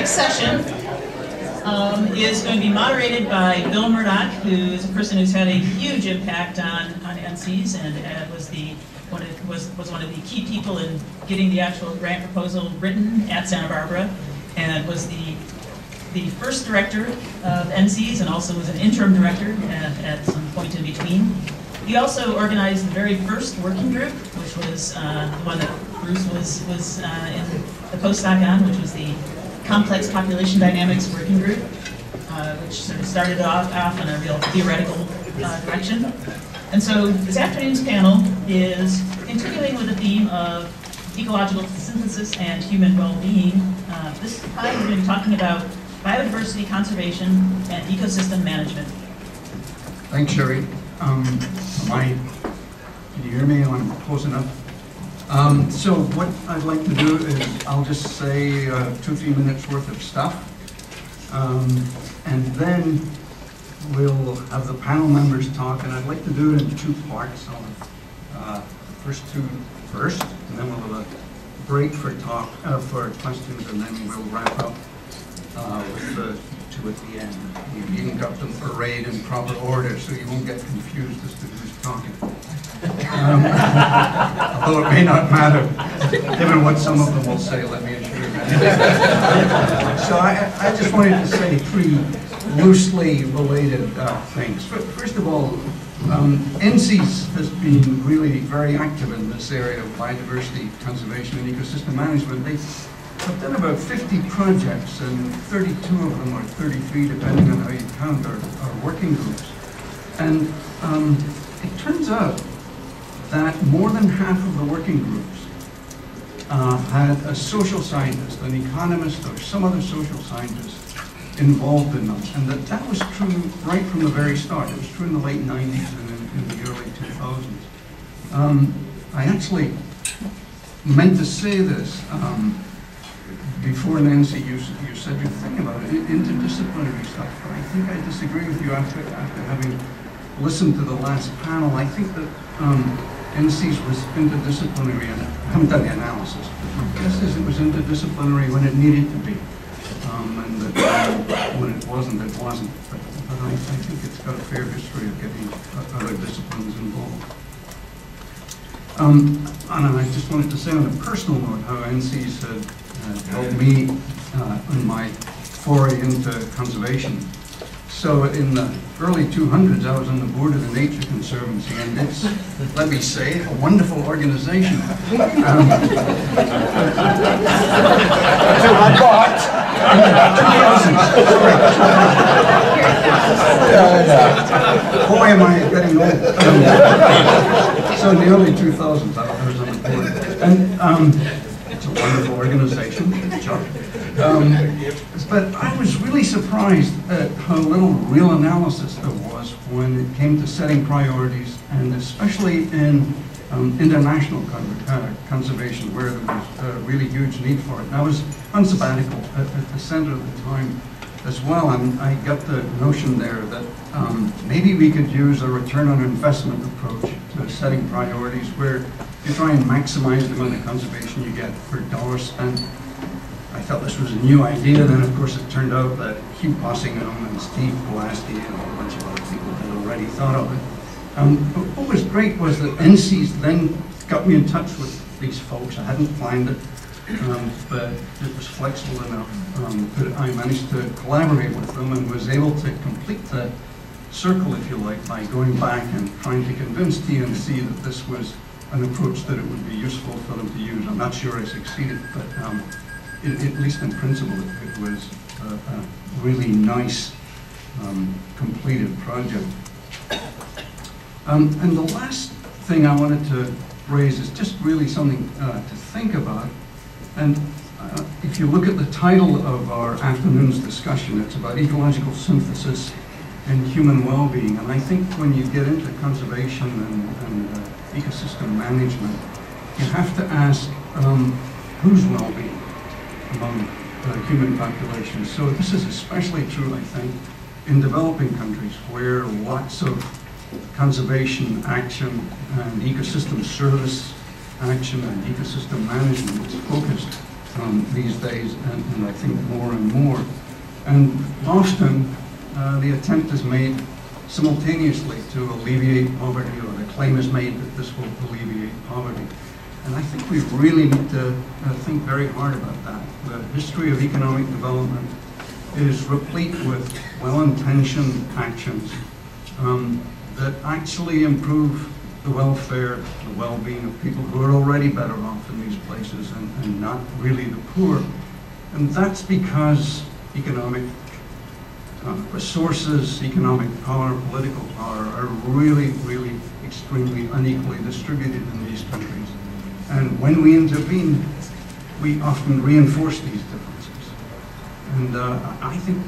next session is going to be moderated by Bill Murdoch, who is a person who's had a huge impact on NCEAS and was one of the key people in getting the actual grant proposal written at Santa Barbara, and was the first director of NCEAS and also was an interim director at some point in between. He also organized the very first working group, which was the one that Bruce was in the postdoc on, which was the Complex Population Dynamics Working Group, which sort of started off on a real theoretical direction. And so this afternoon's panel is continuing with the theme of ecological synthesis and human well-being. This time we're going to be talking about biodiversity conservation and ecosystem management. Thanks, Sherry. Can you hear me? I'm close enough. So what I'd like to do is I'll just say 2-3 minutes worth of stuff, and then we'll have the panel members talk, and I'd like to do it in 2 parts. I'll have the first 2 first, and then we'll have a break for questions, and then we'll wrap up with the 2 at the end. We didn't got them arrayed in proper order, so you won't get confused as to who's talking. Although it may not matter, given what some of them will say, let me assure you. So I just wanted to say 3 loosely related things. First of all, NCEAS has been really very active in this area of biodiversity conservation and ecosystem management. They've done about 50 projects, and 32 of them, or 33 depending on how you count, are working groups. And it turns out that more than half of the working groups had a social scientist, an economist, or some other social scientist involved in them, and that was true right from the very start. It was true in the late 90s and in the early 2000s. I actually meant to say this before, Nancy, you said your thing about interdisciplinary stuff, but I think I disagree with you after having listened to the last panel. I think that NCEAS was interdisciplinary, and I haven't done the analysis, but my guess is it was interdisciplinary when it needed to be, and that when it wasn't, it wasn't. But I think it's got a fair history of getting other disciplines involved. And I just wanted to say on a personal note how NCEAS had helped me in my foray into conservation. So in the early 200s, I was on the board of the Nature Conservancy, and it's, let me say, a wonderful organization. Boy, am I getting old. So in the early 2000s, I was on the board. And it's a wonderful organization. Good job. But I was really surprised at how little real analysis there was when it came to setting priorities, and especially in international conservation, where there was a really huge need for it. And I was on sabbatical at the center at the time as well, and I got the notion there that maybe we could use a return on investment approach to setting priorities, where you try and maximize the amount of conservation you get per dollar spent. I thought this was a new idea, then of course it turned out that Hugh Possingham and Steve Pulaski and a whole bunch of other people had already thought of it. But what was great was that NCEAS then got me in touch with these folks. I hadn't planned it, but it was flexible enough that I managed to collaborate with them and was able to complete the circle, if you like, by going back and trying to convince TNC that this was an approach that it would be useful for them to use. I'm not sure I succeeded, but at least in principle, it was a really nice completed project. And the last thing I wanted to raise is just really something to think about. And if you look at the title of our afternoon's discussion, it's about ecological synthesis and human well-being. And I think when you get into conservation and ecosystem management, you have to ask whose well-being among the human population. So this is especially true, I think, in developing countries where lots of conservation action and ecosystem service action and ecosystem management is focused. these days, and I think more and more. And often the attempt is made simultaneously to alleviate poverty, or the claim is made that this will alleviate poverty. And I think we really need to think very hard about that. The history of economic development is replete with well-intentioned actions that actually improve the welfare, the well-being of people who are already better off in these places, and not really the poor. And that's because economic resources, economic power, political power are really, really extremely unequally distributed in these countries. And when we intervene, we often reinforce these differences. And I think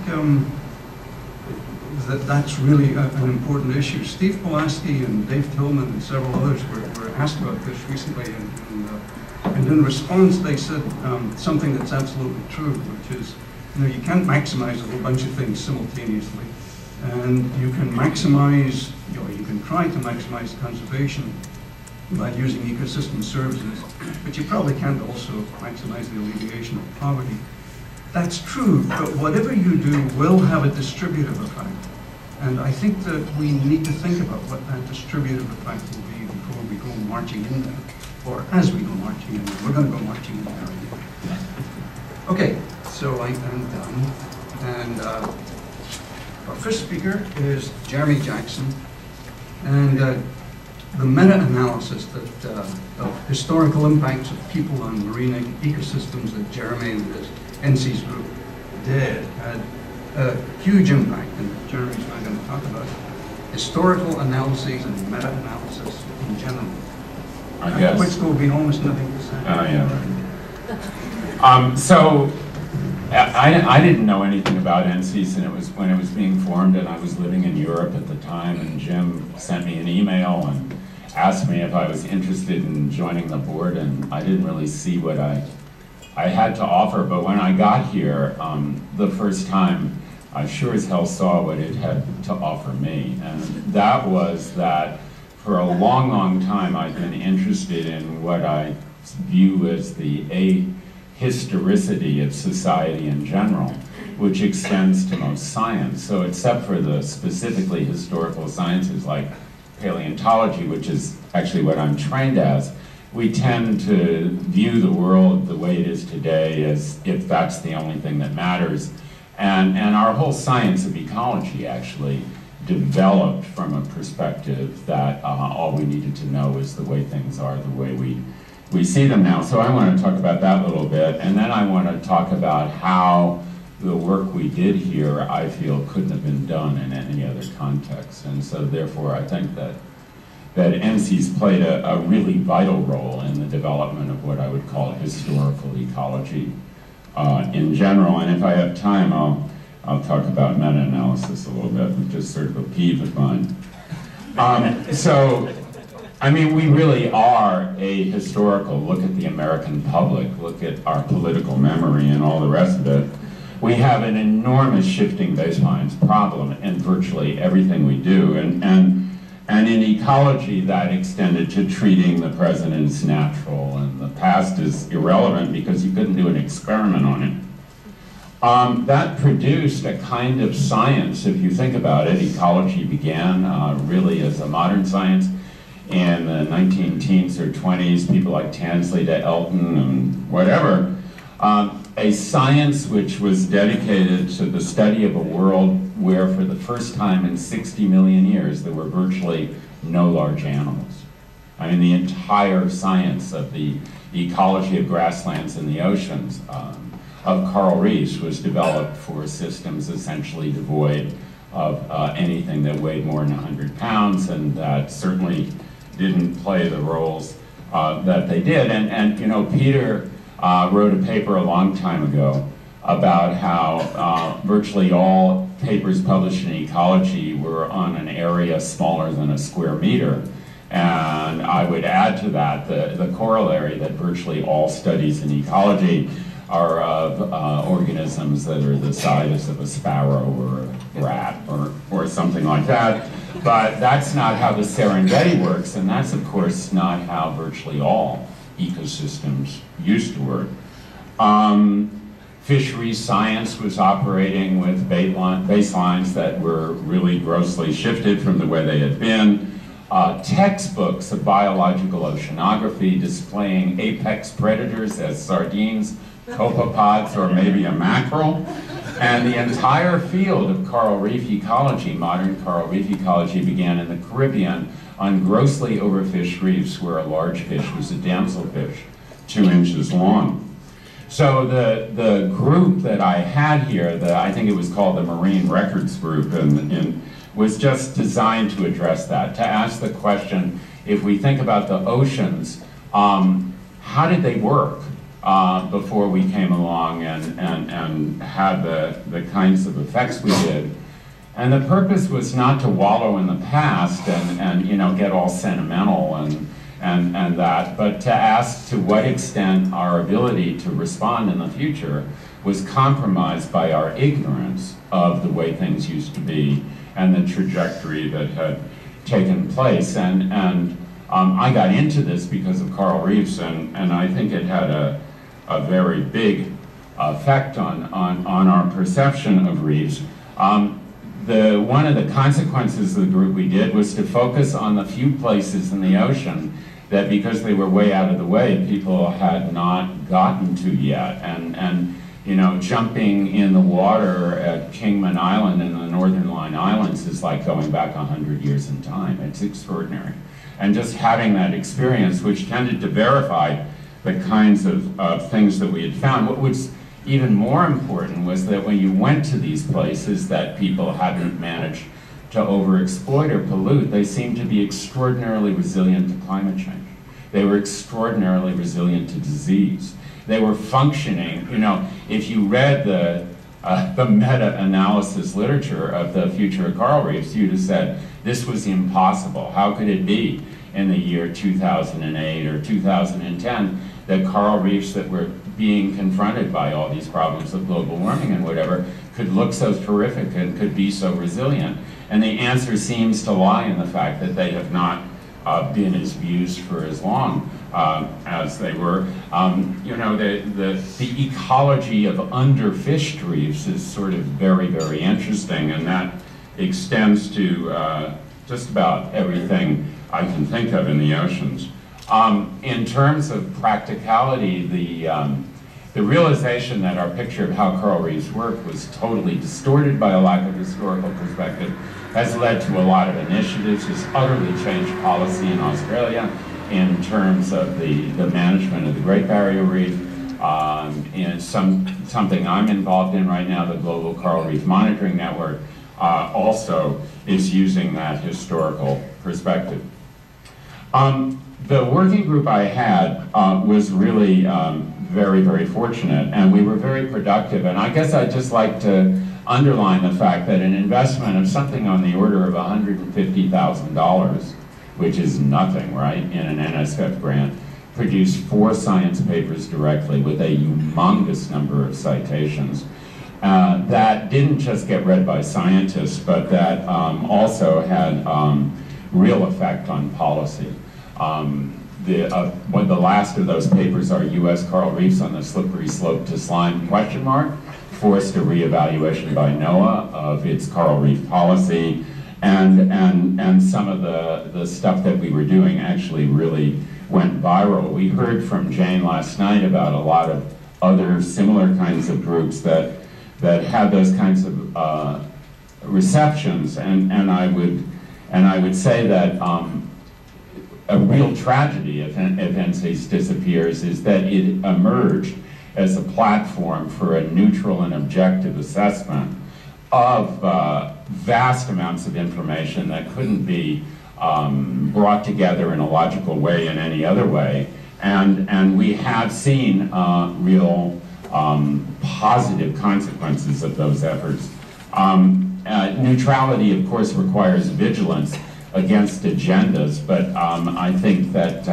that's really an important issue. Steve Pulaski and Dave Tillman and several others were asked about this recently, and in response they said something that's absolutely true, which is, you can't maximize a whole bunch of things simultaneously. And you can maximize, you can try to maximize conservation by using ecosystem services, but you probably can't also maximize the alleviation of poverty. That's true, but whatever you do will have a distributive effect. And I think that we need to think about what that distributive effect will be before we go marching in there, or as we go marching in there. We're going to go marching in there. Okay, so I'm done. And our first speaker is Jeremy Jackson. And the meta-analysis of historical impacts of people on marine ecosystems that Jeremy and his NCEAS group did had a huge impact, and Jeremy's not going to talk about historical analyses and meta-analysis in general. I guess. Which there will be almost nothing to say. So I didn't know anything about NCEAS, and it was when it was being formed, and I was living in Europe at the time, and Jim sent me an email and asked me if I was interested in joining the board, and I didn't really see what I had to offer. But when I got here the first time, I sure as hell saw what it had to offer me, and that was that for a long, long time I've been interested in what I view as the ahistoricity of society in general, which extends to most science. So except for the specifically historical sciences like paleontology, which is actually what I'm trained as, we tend to view the world the way it is today as if that's the only thing that matters. And our whole science of ecology actually developed from a perspective that all we needed to know is the way things are, the way we see them now. So I want to talk about that a little bit, and then I want to talk about how the work we did here, I feel, couldn't have been done in any other context. And so therefore I think that NCEAS played a really vital role in the development of what I would call historical ecology in general. And if I have time, I'll talk about meta-analysis a little bit, which is sort of a peeve of mine. So, I mean, we really are ahistorical. Look at the American public, look at our political memory and all the rest of it. We have an enormous shifting baselines problem in virtually everything we do. And in ecology, that extended to treating the present as natural, and the past is irrelevant because you couldn't do an experiment on it. That produced a kind of science, if you think about it. Ecology began really as a modern science in the 19-teens or 20s, people like Tansley to Elton and whatever. A science which was dedicated to the study of a world where for the first time in 60 million years there were virtually no large animals. I mean, the entire science of the ecology of grasslands and the oceans of coral reefs was developed for systems essentially devoid of anything that weighed more than 100 pounds, and that certainly didn't play the roles that they did. And you know, Peter wrote a paper a long time ago about how virtually all papers published in ecology were on an area smaller than a square meter. And I would add to that the corollary that virtually all studies in ecology are of organisms that are the size of a sparrow or a rat or something like that. But that's not how the Serengeti works, and that's of course not how virtually all ecosystems used to work. Fishery science was operating with baselines that were really grossly shifted from the way they had been. Textbooks of biological oceanography displaying apex predators as sardines, copepods, or maybe a mackerel. And the entire field of coral reef ecology, modern coral reef ecology, began in the Caribbean on grossly overfished reefs where a large fish was a damselfish, 2 inches long. So the group that I had here, I think it was called the Marine Records Group, was just designed to address that, to ask the question, if we think about the oceans, how did they work before we came along and had the kinds of effects we did? And the purpose was not to wallow in the past and you know, get all sentimental and that, but to ask to what extent our ability to respond in the future was compromised by our ignorance of the way things used to be and the trajectory that had taken place. And I got into this because of coral reefs, and I think it had a very big effect on our perception of reefs. One of the consequences of the group we did was to focus on the few places in the ocean that, because they were way out of the way, people had not gotten to yet. And you know, jumping in the water at Kingman Island in the Northern Line Islands is like going back 100 years in time. It's extraordinary. And just having that experience, which tended to verify the kinds of things that we had found. What was even more important was that when you went to these places that people hadn't managed to overexploit or pollute, they seemed to be extraordinarily resilient to climate change. They were extraordinarily resilient to disease. They were functioning, you know, if you read the meta-analysis literature of the future of coral reefs, you'd have said, this was impossible. How could it be in the year 2008 or 2010 that coral reefs that were being confronted by all these problems of global warming and whatever could look so terrific and could be so resilient? And the answer seems to lie in the fact that they have not been as used for as long as they were. You know, the ecology of underfished reefs is sort of very, very interesting, and that extends to just about everything I can think of in the oceans. In terms of practicality, the realization that our picture of how coral reefs work was totally distorted by a lack of historical perspective has led to a lot of initiatives, has utterly changed policy in Australia in terms of the management of the Great Barrier Reef. And something I'm involved in right now, the Global Coral Reef Monitoring Network, also is using that historical perspective. The working group I had was really very, very fortunate, and we were very productive. And I guess I'd just like to underline the fact that an investment of something on the order of $150,000, which is nothing, right, in an NSF grant, produced 4 science papers directly with a humongous number of citations that didn't just get read by scientists, but that also had real effect on policy. The last of those papers are U.S. coral reefs on the slippery slope to slime ? Forced a reevaluation by NOAA of its coral reef policy, and some of the stuff that we were doing actually really went viral. We heard from Jane last night about a lot of other similar kinds of groups that had those kinds of receptions, and I would say that a real tragedy if NCEAS disappears is that it emerged as a platform for a neutral and objective assessment of vast amounts of information that couldn't be brought together in a logical way in any other way. And we have seen real positive consequences of those efforts. Neutrality, of course, requires vigilance against agendas, but I think that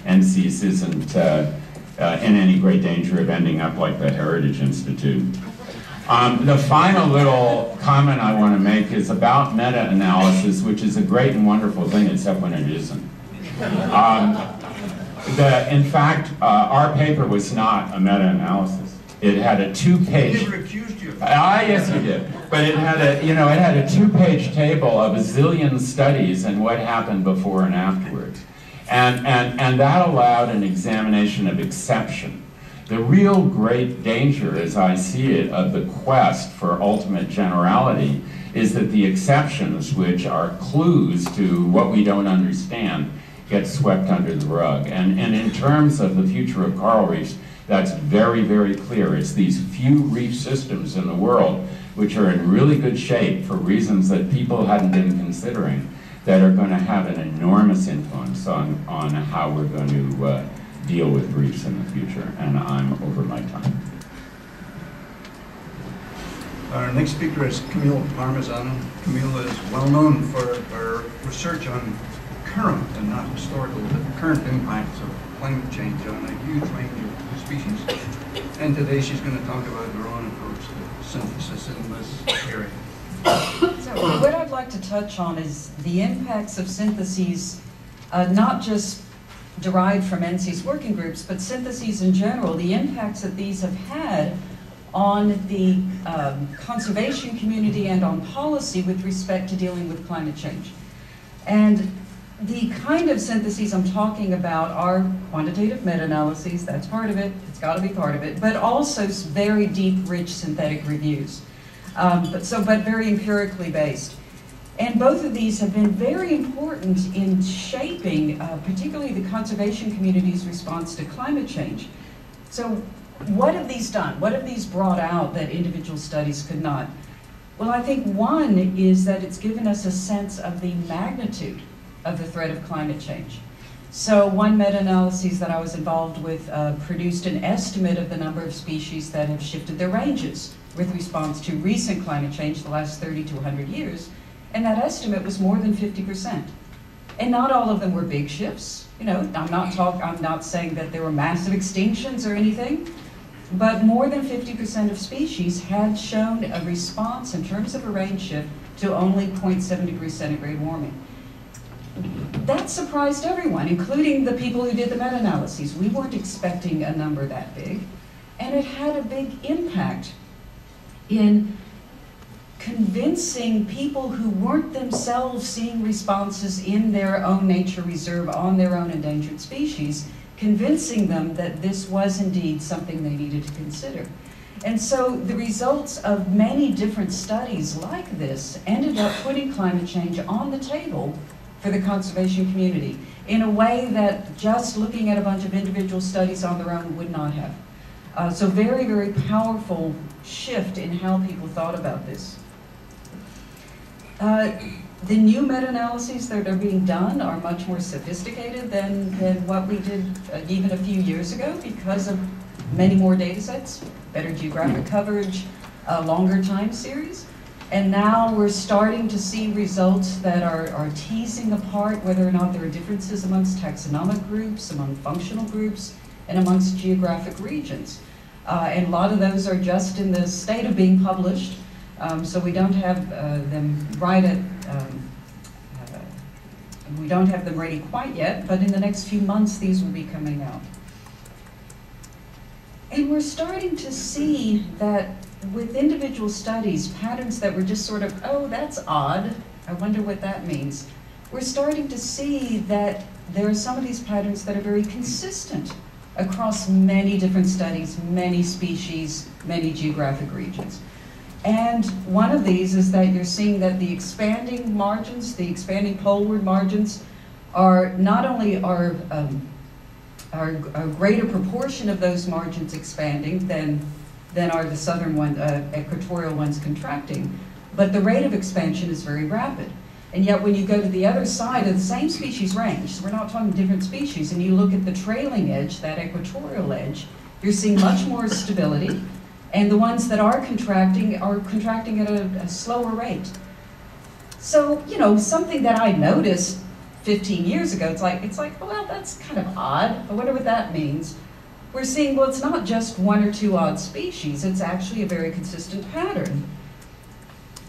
NCEAS isn't in any great danger of ending up like the Heritage Institute. The final little comment I want to make is about meta-analysis, which is a great and wonderful thing, except when it isn't. In fact, our paper was not a meta-analysis. It had a two-page. I never accused you. Yes, you did. But it had a, it had a two-page table of a zillion studies and what happened before and afterwards, and that allowed an examination of exception. The real great danger, as I see it, of the quest for ultimate generality is that the exceptions, which are clues to what we don't understand, get swept under the rug. And in terms of the future of coral reefs, that's very, very clear. It's these few reef systems in the world which are in really good shape for reasons that people hadn't been considering that are going to have an enormous influence on how we're going to deal with reefs in the future. And I'm over my time. Our next speaker is Camille Parmesan. Camille is well known for her research on current and not historical, but current impacts of climate change on a huge range of species. And today she's going to talk about her own approach to synthesis in this area. So what I'd like to touch on is the impacts of syntheses, not just derived from NCEAS working groups, but syntheses in general, the impacts that these have had on the conservation community and on policy with respect to dealing with climate change. And the kind of syntheses I'm talking about are quantitative meta-analyses, that's part of it, it's got to be part of it, but also very deep, rich synthetic reviews, but very empirically based. And both of these have been very important in shaping, particularly the conservation community's response to climate change. So what have these done? What have these brought out that individual studies could not? Well, I think one is that it's given us a sense of the magnitude of the threat of climate change. So one meta-analysis that I was involved with produced an estimate of the number of species that have shifted their ranges with response to recent climate change the last 30 to 100 years, and that estimate was more than 50%. And not all of them were big shifts. I'm not saying that there were massive extinctions or anything, but more than 50% of species had shown a response in terms of a range shift to only 0.7 degrees centigrade warming. That surprised everyone, including the people who did the meta-analyses. We weren't expecting a number that big, and it had a big impact in convincing people who weren't themselves seeing responses in their own nature reserve on their own endangered species, convincing them that this was indeed something they needed to consider. And so the results of many different studies like this ended up putting climate change on the table for the conservation community in a way that just looking at a bunch of individual studies on their own would not have. So very, very powerful shift in how people thought about this. The new meta-analyses that are being done are much more sophisticated than what we did even a few years ago because of many more data sets, better geographic coverage, a longer time series. And now we're starting to see results that are teasing apart whether or not there are differences amongst taxonomic groups, among functional groups, and amongst geographic regions. And a lot of those are just in the state of being published. So we don't have them we don't have them ready quite yet, but in the next few months these will be coming out. And we're starting to see that with individual studies, patterns that were just sort of, oh, that's odd, I wonder what that means. We're starting to see that there are some of these patterns that are very consistent across many different studies, many species, many geographic regions. And one of these is that you're seeing that the expanding margins, the expanding poleward margins, are not only are a greater proportion of those margins expanding than are the southern equatorial ones contracting, but the rate of expansion is very rapid. And yet when you go to the other side of the same species range, so we're not talking different species, and you look at the trailing edge, that equatorial edge, you're seeing much more stability. And the ones that are contracting at a slower rate. So, something that I noticed 15 years ago, it's like, well, that's kind of odd. I wonder what that means. We're seeing, well, it's not just one or two odd species. It's actually a very consistent pattern.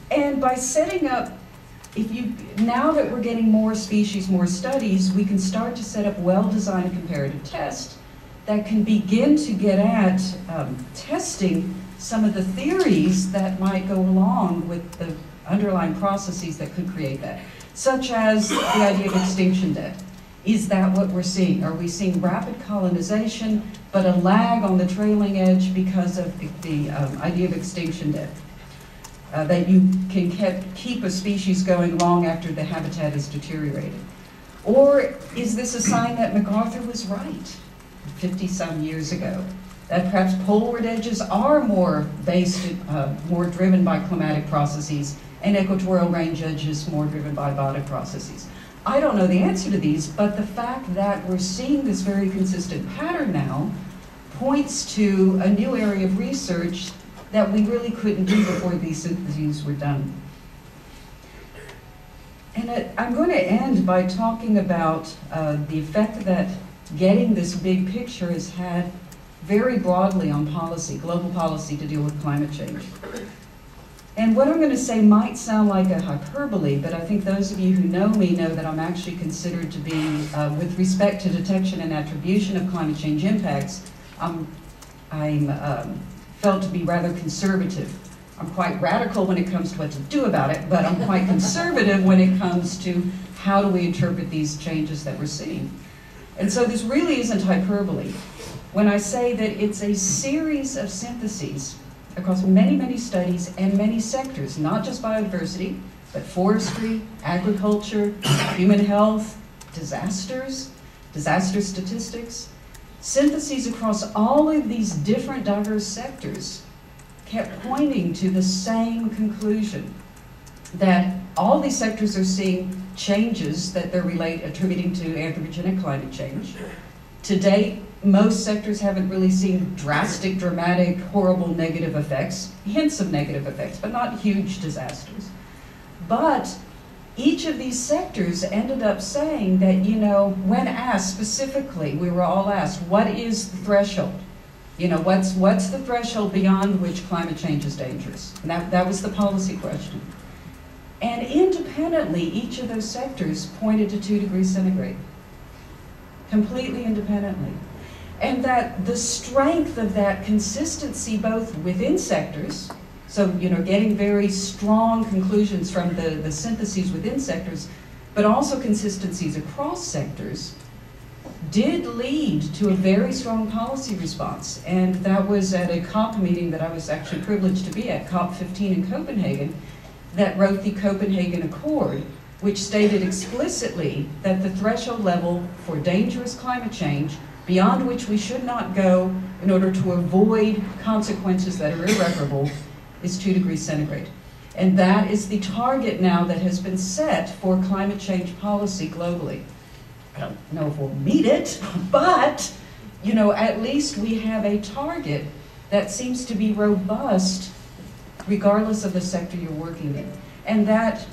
And by setting up now that we're getting more species, more studies, we can start to set up well-designed comparative tests that can begin to get at testing some of the theories that might go along with the underlying processes that could create that, such as the idea of extinction debt. Is that what we're seeing? Are we seeing rapid colonization, but a lag on the trailing edge because of the idea of extinction debt? That you can keep a species going long after the habitat is deteriorated? Or is this a sign that MacArthur was right 50-some years ago? That perhaps poleward edges are more more driven by climatic processes, and equatorial range edges more driven by biotic processes. I don't know the answer to these, but the fact that we're seeing this very consistent pattern now points to a new area of research that we really couldn't do before these syntheses were done. And I'm going to end by talking about the effect that getting this big picture has had very broadly on policy, global policy to deal with climate change. And what I'm going to say might sound like a hyperbole, but I think those of you who know me know that I'm actually considered to be, with respect to detection and attribution of climate change impacts, I'm felt to be rather conservative. I'm quite radical when it comes to what to do about it, but I'm quite conservative when it comes to how do we interpret these changes that we're seeing. And so this really isn't hyperbole when I say that it's a series of syntheses across many, many studies and many sectors, not just biodiversity, but forestry, agriculture, human health, disasters, disaster statistics. Syntheses across all of these different diverse sectors kept pointing to the same conclusion, that all these sectors are seeing changes that they're attributing to anthropogenic climate change. To date, most sectors haven't really seen drastic, dramatic, horrible negative effects, hints of negative effects, but not huge disasters. But each of these sectors ended up saying that, you know, when asked specifically, we were all asked, what is the threshold? You know, what's the threshold beyond which climate change is dangerous? And that was the policy question. And independently, each of those sectors pointed to 2 degrees centigrade, completely independently. And that the strength of that consistency both within sectors, so, you know, getting very strong conclusions from the syntheses within sectors, but also consistencies across sectors, did lead to a very strong policy response. And that was at a COP meeting that I was actually privileged to be at, COP 15 in Copenhagen, that wrote the Copenhagen Accord, which stated explicitly that the threshold level for dangerous climate change, beyond which we should not go in order to avoid consequences that are irreparable, is 2 degrees centigrade. And that is the target now that has been set for climate change policy globally. I don't know if we'll meet it, but, you know, at least we have a target that seems to be robust regardless of the sector you're working in. And that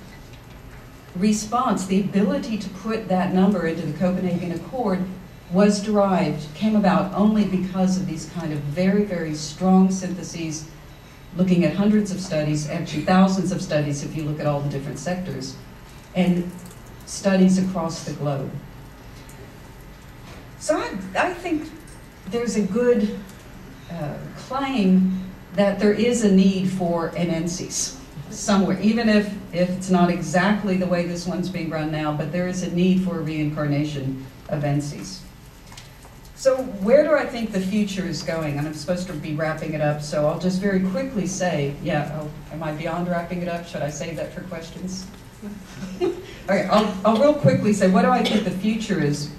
response, the ability to put that number into the Copenhagen Accord, came about only because of these kind of very, very strong syntheses, looking at hundreds of studies, actually thousands of studies if you look at all the different sectors, and studies across the globe. So I think there's a good claim that there is a need for an NCEAS somewhere, even if it's not exactly the way this one's being run now, but there is a need for a reincarnation of NCEAS. So where do I think the future is going? And I'm supposed to be wrapping it up, so I'll just very quickly say, am I beyond wrapping it up? Should I save that for questions? Okay, I'll real quickly say, what do I think the future is?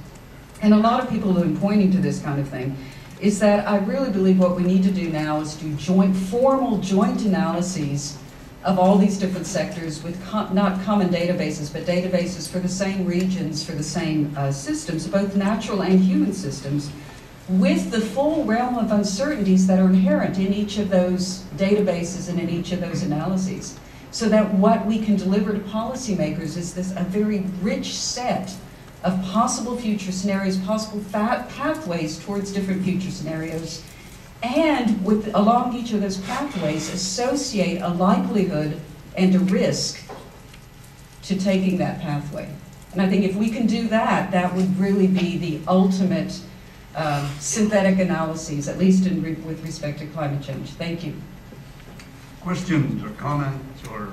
And a lot of people have been pointing to this kind of thing, is that I really believe what we need to do now is do formal joint analyses of all these different sectors with not common databases, but databases for the same regions, for the same systems, both natural and human systems, with the full realm of uncertainties that are inherent in each of those databases and in each of those analyses. So that what we can deliver to policymakers is a very rich set of possible future scenarios, possible pathways towards different future scenarios, and along each of those pathways associate a likelihood and a risk to taking that pathway. And I think if we can do that, that would really be the ultimate synthetic analyses, at least with respect to climate change. Thank you. Questions or comments or?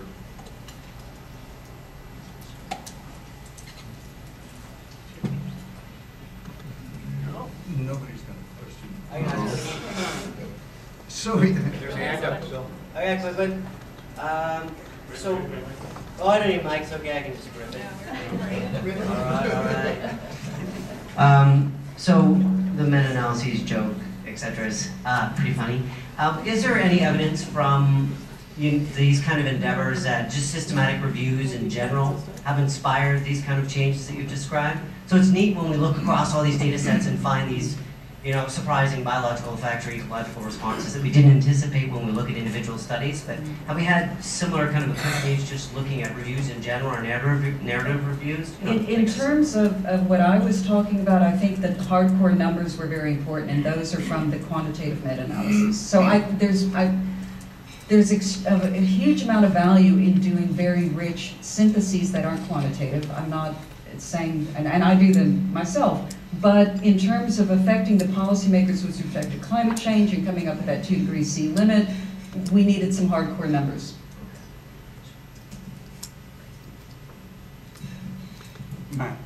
No, nobody's got a question. I got it. So, There's a hand up, Bill. Okay, quick. So, oh, I don't need mics. Okay, I can just rip it. All right. So the meta-analyses joke, etc., is pretty funny. Is there any evidence from these kind of endeavors that just systematic reviews in general have inspired these kind of changes that you've described? So it's neat when we look across all these data sets and find these, surprising biological effects or ecological responses that we didn't anticipate when we look at individual studies. But have we had similar kind of epiphanies just looking at reviews in general or narrative reviews? In terms of what I was talking about, I think that hardcore numbers were very important, and those are from the quantitative meta-analysis. So there's a huge amount of value in doing very rich syntheses that aren't quantitative. I'm not saying, and I do them myself, but in terms of affecting the policymakers with respect to climate change and coming up with that 2 degrees C limit, we needed some hardcore numbers. Matt.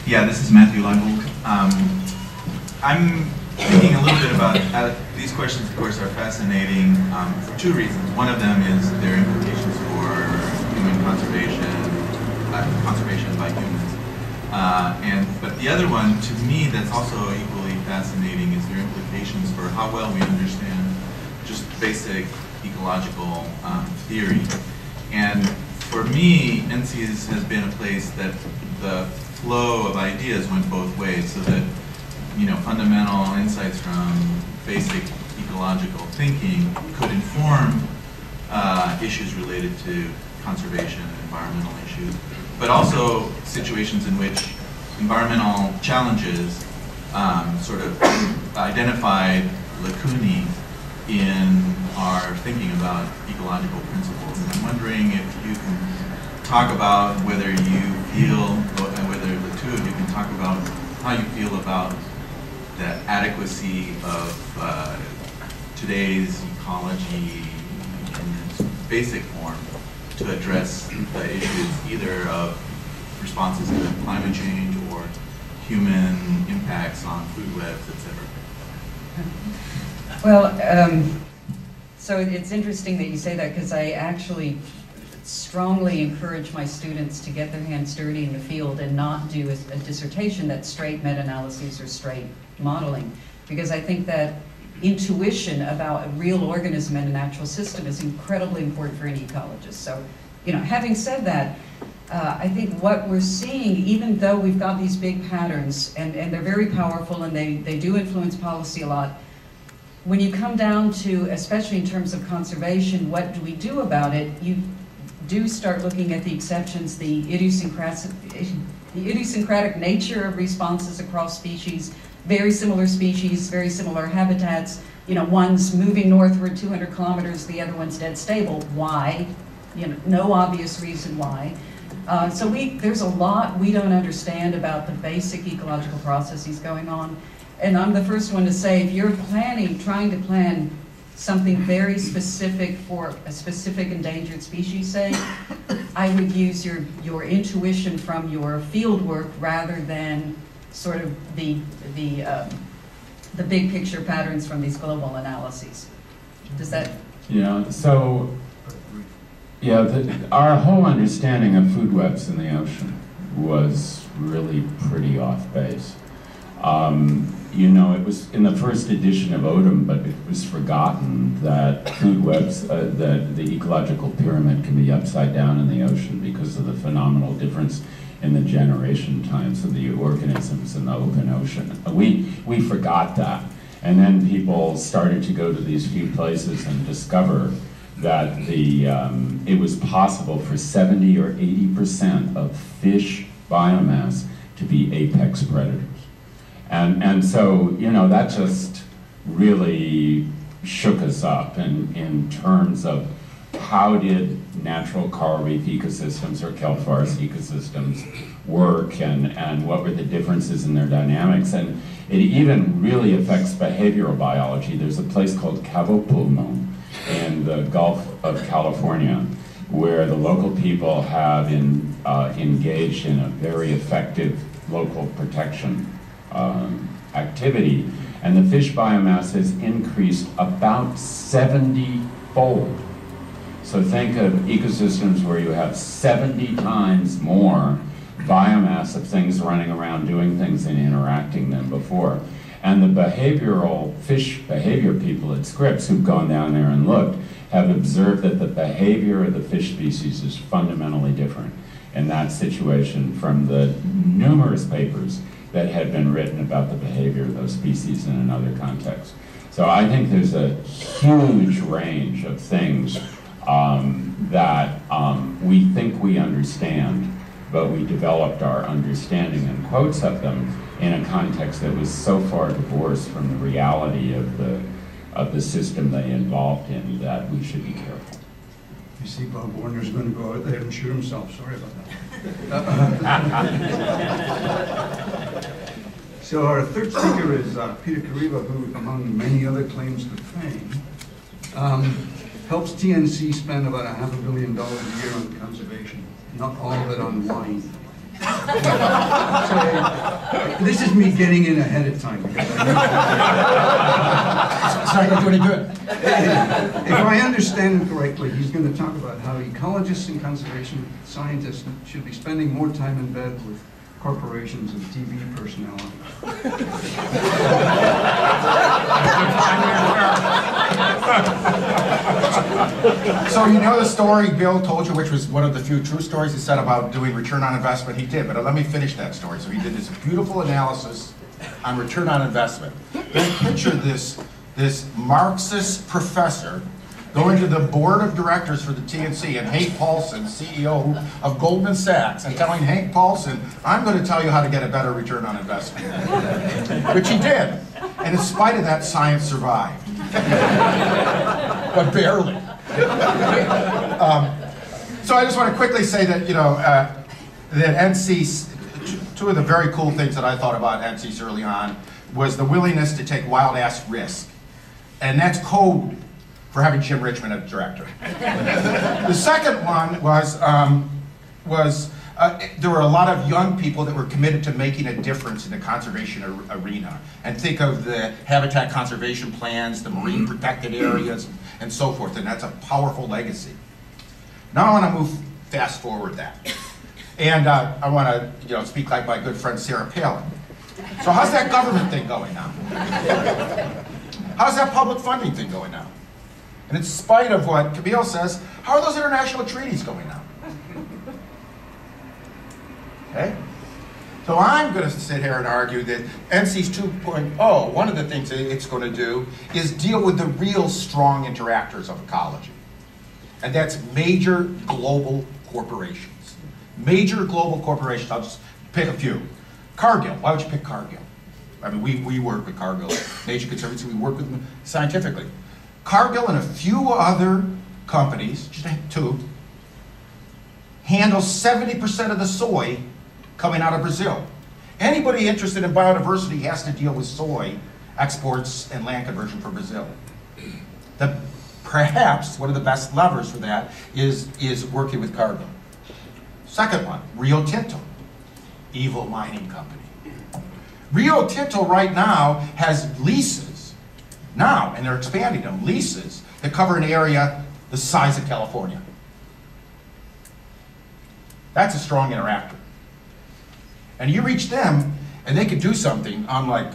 Yeah, this is Matthew Leibel. I'm thinking a little bit about these questions, of course, are fascinating for 2 reasons. One of them is their implications for human conservation by humans. But the other one, to me, that's also equally fascinating is their implications for how well we understand just basic ecological theory. And for me, NCEAS has been a place that the flow of ideas went both ways, so that fundamental insights from basic ecological thinking could inform issues related to conservation and environmental issues, but also situations in which environmental challenges sort of identified lacunae in our thinking about ecological principles. And I'm wondering if you can talk about whether you feel, and whether the two of you can talk about how you feel about the adequacy of today's ecology in its basic form to address the issues either of responses to climate change or human impacts on food webs, etc. Well, so it's interesting that you say that, because I actually strongly encourage my students to get their hands dirty in the field and not do a dissertation that's straight meta-analyses or straight modeling, because I think that intuition about a real organism and a natural system is incredibly important for any ecologist. So, having said that, I think what we're seeing, even though we've got these big patterns, and they're very powerful and they do influence policy a lot, when you come down to, especially in terms of conservation, what do we do about it, you do start looking at the exceptions, the idiosyncratic nature of responses across species, very similar species, very similar habitats. One's moving northward 200 kilometers, the other one's dead stable. Why? No obvious reason why. So there's a lot we don't understand about the basic ecological processes going on. And I'm the first one to say, if you're trying to plan something very specific for a specific endangered species, say, I would use your intuition from your field work rather than sort of the big picture patterns from these global analyses. Does that? Yeah, so, our whole understanding of food webs in the ocean was really pretty off base. It was in the first edition of Odom, but it was forgotten that food webs, that the ecological pyramid can be upside down in the ocean because of the phenomenal difference in the generation times of the organisms in the open ocean. We forgot that. And then people started to go to these few places and discover that it was possible for 70 or 80% of fish biomass to be apex predators. And so, that just really shook us up in terms of how did natural coral reef ecosystems or kelp forest ecosystems work, and what were the differences in their dynamics. And it even really affects behavioral biology. There's a place called Cabo Pulmo in the Gulf of California, where the local people have engaged in a very effective local protection activity. And the fish biomass has increased about 70-fold. So think of ecosystems where you have 70 times more biomass of things running around doing things and interacting than before. And the behavioral fish behavior people at Scripps who've gone down there and looked have observed that the behavior of the fish species is fundamentally different in that situation from the numerous papers that had been written about the behavior of those species in another context. So I think there's a huge range of things that we think we understand, but we developed our understanding and quotes of them in a context that was so far divorced from the reality of the system they involved in that we should be careful. You see, Bob Warner's going to go out there and shoot himself. Sorry about that. So our third speaker is Peter Kariba, who, among many other claims to fame, helps TNC spend about $500 million a year on conservation, not all of it on wine. So this is me getting in ahead of time. Because It's not going to do any good. If I understand him correctly, he's going to talk about how ecologists and conservation scientists should be spending more time in bed with corporations and TV personalities. So you know the story Bill told you, which was one of the few true stories he said about doing return on investment? He did, but let me finish that story. So he did this beautiful analysis on return on investment. Then picture this Marxist professor going to the board of directors for the TNC and Hank Paulson, CEO of Goldman Sachs, and telling Hank Paulson, I'm going to tell you how to get a better return on investment. Which he did. And in spite of that, science survived. But barely. So I just want to quickly say that, that NCEAS, two of the very cool things that I thought about NCEAS early on was the willingness to take wild-ass risk. And that's code for having Jim Richmond as director. The second one was there were a lot of young people that were committed to making a difference in the conservation arena. And think of the habitat conservation plans, the marine protected areas, and so forth. And that's a powerful legacy. Now I want to move fast forward that. And I want to speak like my good friend Sarah Palin. So how's that government thing going now? How's that public funding thing going now? And in spite of what Camille says, how are those international treaties going now? Okay? So I'm going to sit here and argue that NCEAS 2.0, one of the things that it's going to do is deal with the real strong interactors of ecology. And that's major global corporations. Major global corporations, I'll just pick a few. Cargill, why would you pick Cargill? I mean, we work with Cargill, Nature Conservancy, we work with them scientifically. Cargill and a few other companies, just two, handle 70% of the soy coming out of Brazil. Anybody interested in biodiversity has to deal with soy exports and land conversion for Brazil. Perhaps one of the best levers for that is working with Cargill. Second one, Rio Tinto, evil mining company. Rio Tinto right now has leases, and they're expanding them, leases that cover an area the size of California. That's a strong interactor. And you reach them, and they could do something, unlike,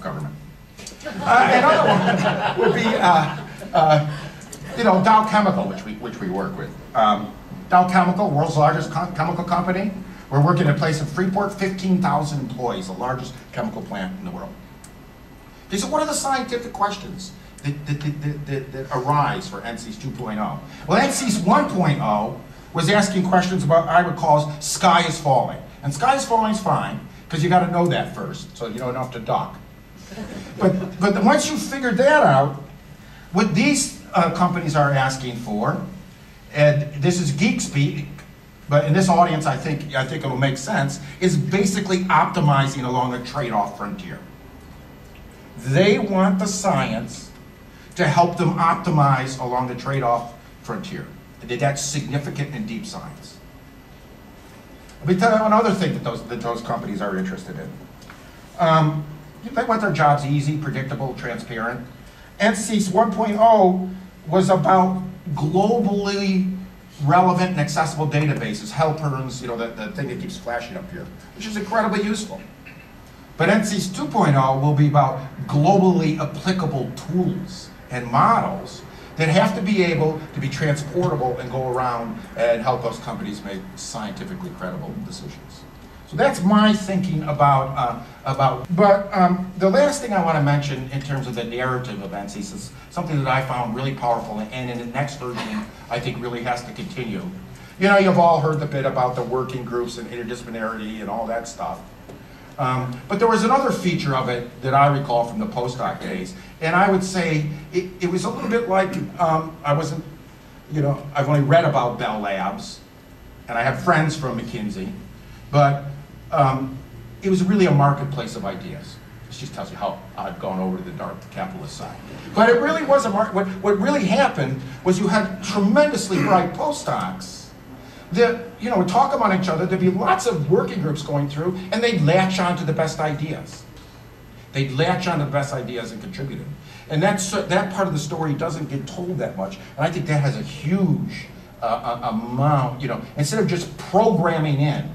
government. Another one would be, Dow Chemical, which we work with. Dow Chemical, world's largest chemical company. We're working at a place in Freeport, 15,000 employees, the largest chemical plant in the world. Okay, so what are the scientific questions that arise for NCEAS 2.0? Well, NCEAS 1.0 was asking questions about, I would call, sky is falling. And sky is falling is fine, because you got to know that first, so you don't have to duck. But once you figured that out, what these companies are asking for and this is geek speak, but in this audience I think it'll make sense, is basically optimizing along a trade-off frontier. They want the science to help them optimize along the trade-off frontier. That's significant in deep science. Let me tell you another thing that those companies are interested in. They want their jobs easy, predictable, transparent. NCEAS 1.0 was about globally relevant and accessible databases, Helperns, the thing that keeps flashing up here, which is incredibly useful. But NCEAS 2.0 will be about globally applicable tools and models that have to be able to be transportable and go around and help those companies make scientifically credible decisions. So that's my thinking about. But the last thing I want to mention in terms of the narrative of NCEAS is something that I found really powerful, and in the next version, I think really has to continue. You've all heard the bit about the working groups and interdisciplinarity and all that stuff. But there was another feature of it that I recall from the postdoc days, and I would say it was a little bit like, I've only read about Bell Labs, and I have friends from McKinsey, but it was really a marketplace of ideas. This just tells you how I've gone over to the dark capitalist side. But it really was a market. What really happened was you had tremendously bright postdocs that would talk among each other. There'd be lots of working groups going through, and they'd latch on to the best ideas. They'd latch on to the best ideas and contribute them. And that part of the story doesn't get told that much, and I think that has a huge amount. Instead of just programming in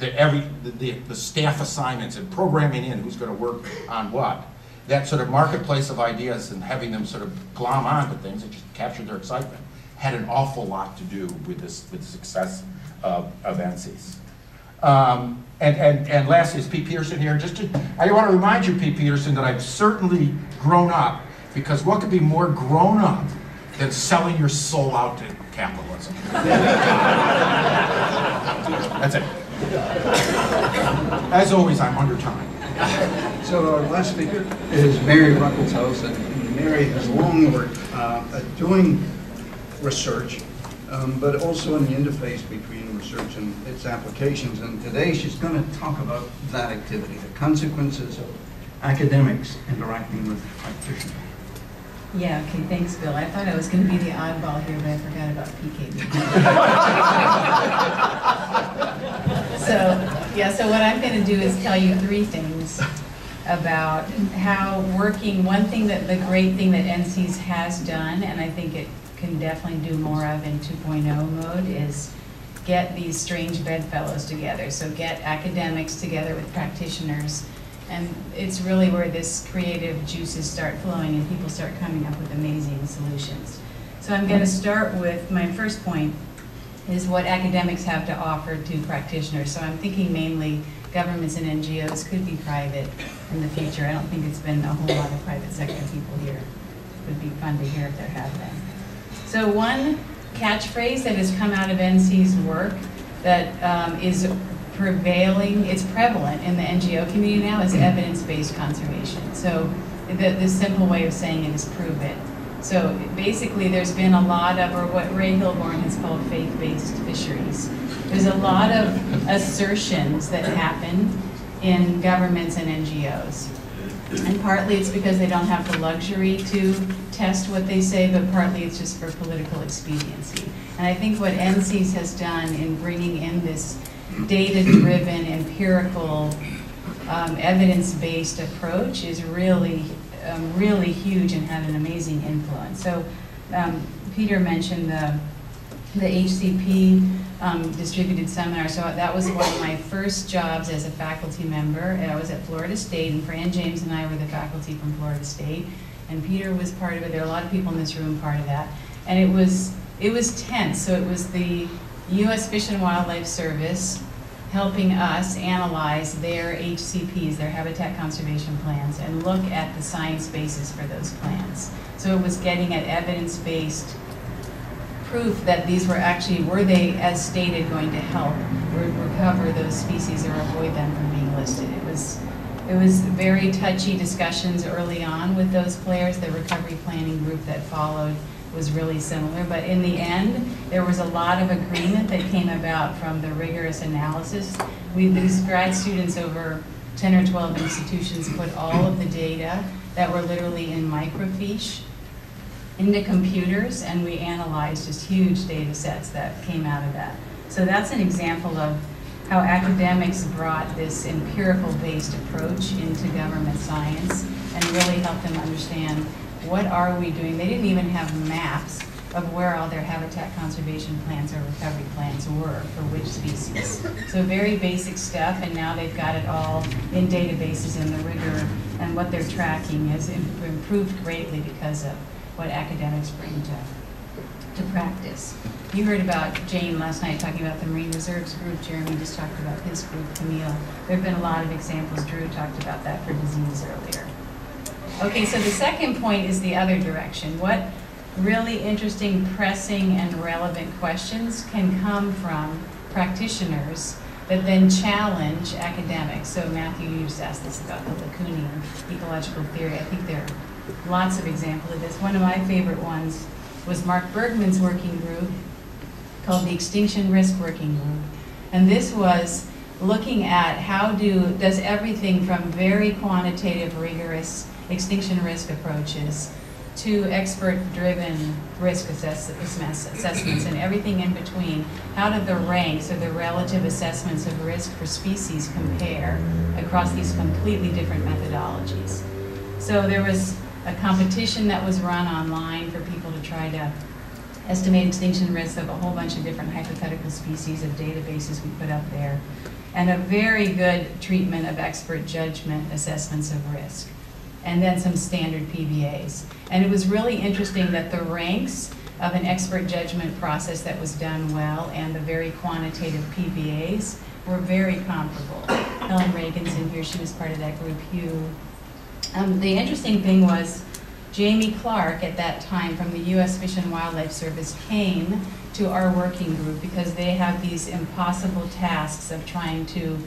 the staff assignments and programming in who's going to work on what, that sort of marketplace of ideas and having them sort of glom on to things that just captured their excitement had an awful lot to do with the success of NCEAS. And lastly, is Pete Peterson here? I want to remind you, Pete Peterson, that I've certainly grown up, because what could be more grown up than selling your soul out to capitalism? That's it. As always, I'm under time. So our last speaker is Mary Ruckelshaus, and Mary has long worked at doing research, but also in the interface between research and its applications. And today she's going to talk about that activity, the consequences of academics interacting with practitioners. Yeah, okay, thanks, Bill. I thought I was going to be the oddball here, but I forgot about PKB. So what I'm going to do is tell you three things about how working. One thing the great thing that NCEAS has done, and I think it can definitely do more of in 2.0 mode, is get these strange bedfellows together. So get academics together with practitioners. And it's really where this creative juices start flowing and people start coming up with amazing solutions. So I'm going to start with my first point is what academics have to offer to practitioners. So I'm thinking mainly governments and NGOs, could be private in the future. I don't think it's been a whole lot of private sector people here. It would be fun to hear if there have been. So one catchphrase that has come out of NCEAS work that is prevailing, it's prevalent in the NGO community now, is evidence-based conservation. So the simple way of saying it is prove it. So basically there's been a lot of, or what Ray Hilborn has called faith-based fisheries. There's a lot of assertions that happen in governments and NGOs. And partly it's because they don't have the luxury to test what they say, but partly it's just for political expediency. And I think what NCEAS has done in bringing in this data-driven, empirical, evidence-based approach is really, really huge and had an amazing influence. So Peter mentioned the HCP distributed seminar. So that was one of my first jobs as a faculty member. And I was at Florida State, and Fran James and I were the faculty from Florida State. And Peter was part of it. There are a lot of people in this room part of that. And it was tense. So it was the U.S. Fish and Wildlife Service helping us analyze their HCPs, their habitat conservation plans, and look at the science basis for those plans. So it was getting at evidence-based proof that these were actually, were they, as stated, going to help recover those species or avoid them from being listed. It was very touchy discussions early on with those players, the recovery planning group that followed. was really similar. But in the end, there was a lot of agreement that came about from the rigorous analysis. These grad students over 10 or 12 institutions put all of the data that were literally in microfiche into computers, and we analyzed just huge data sets that came out of that. So that's an example of how academics brought this empirical-based approach into government science and really helped them understand what are we doing. They didn't even have maps of where all their habitat conservation plans or recovery plans were for which species. So very basic stuff, and now they've got it all in databases, and the rigor and what they're tracking has improved greatly because of what academics bring to practice. You heard about Jane last night talking about the Marine Reserves group. Jeremy just talked about his group, Camille. There have been a lot of examples. Drew talked about that for disease earlier. Okay, so the second point is the other direction. What really interesting, pressing, and relevant questions can come from practitioners that then challenge academics? So Matthew, you just asked this about the Lacanian ecological theory. I think there are lots of examples of this. One of my favorite ones was Mark Bergman's working group called the Extinction Risk Working Group. And this was looking at how does everything from very quantitative, rigorous extinction risk approaches to expert-driven risk assessments and everything in between. How do the ranks or the relative assessments of risk for species compare across these completely different methodologies? So there was a competition that was run online for people to try to estimate extinction risks of a whole bunch of different hypothetical species of databases we put up there, and a very good treatment of expert judgment assessments of risk, and then some standard PBAs. And it was really interesting that the ranks of an expert judgment process that was done well and the very quantitative PBAs were very comparable. Helen Reagan's in here, she was part of that group, Hugh. The interesting thing was Jamie Clark at that time from the U.S. Fish and Wildlife Service came to our working group because they have these impossible tasks of trying to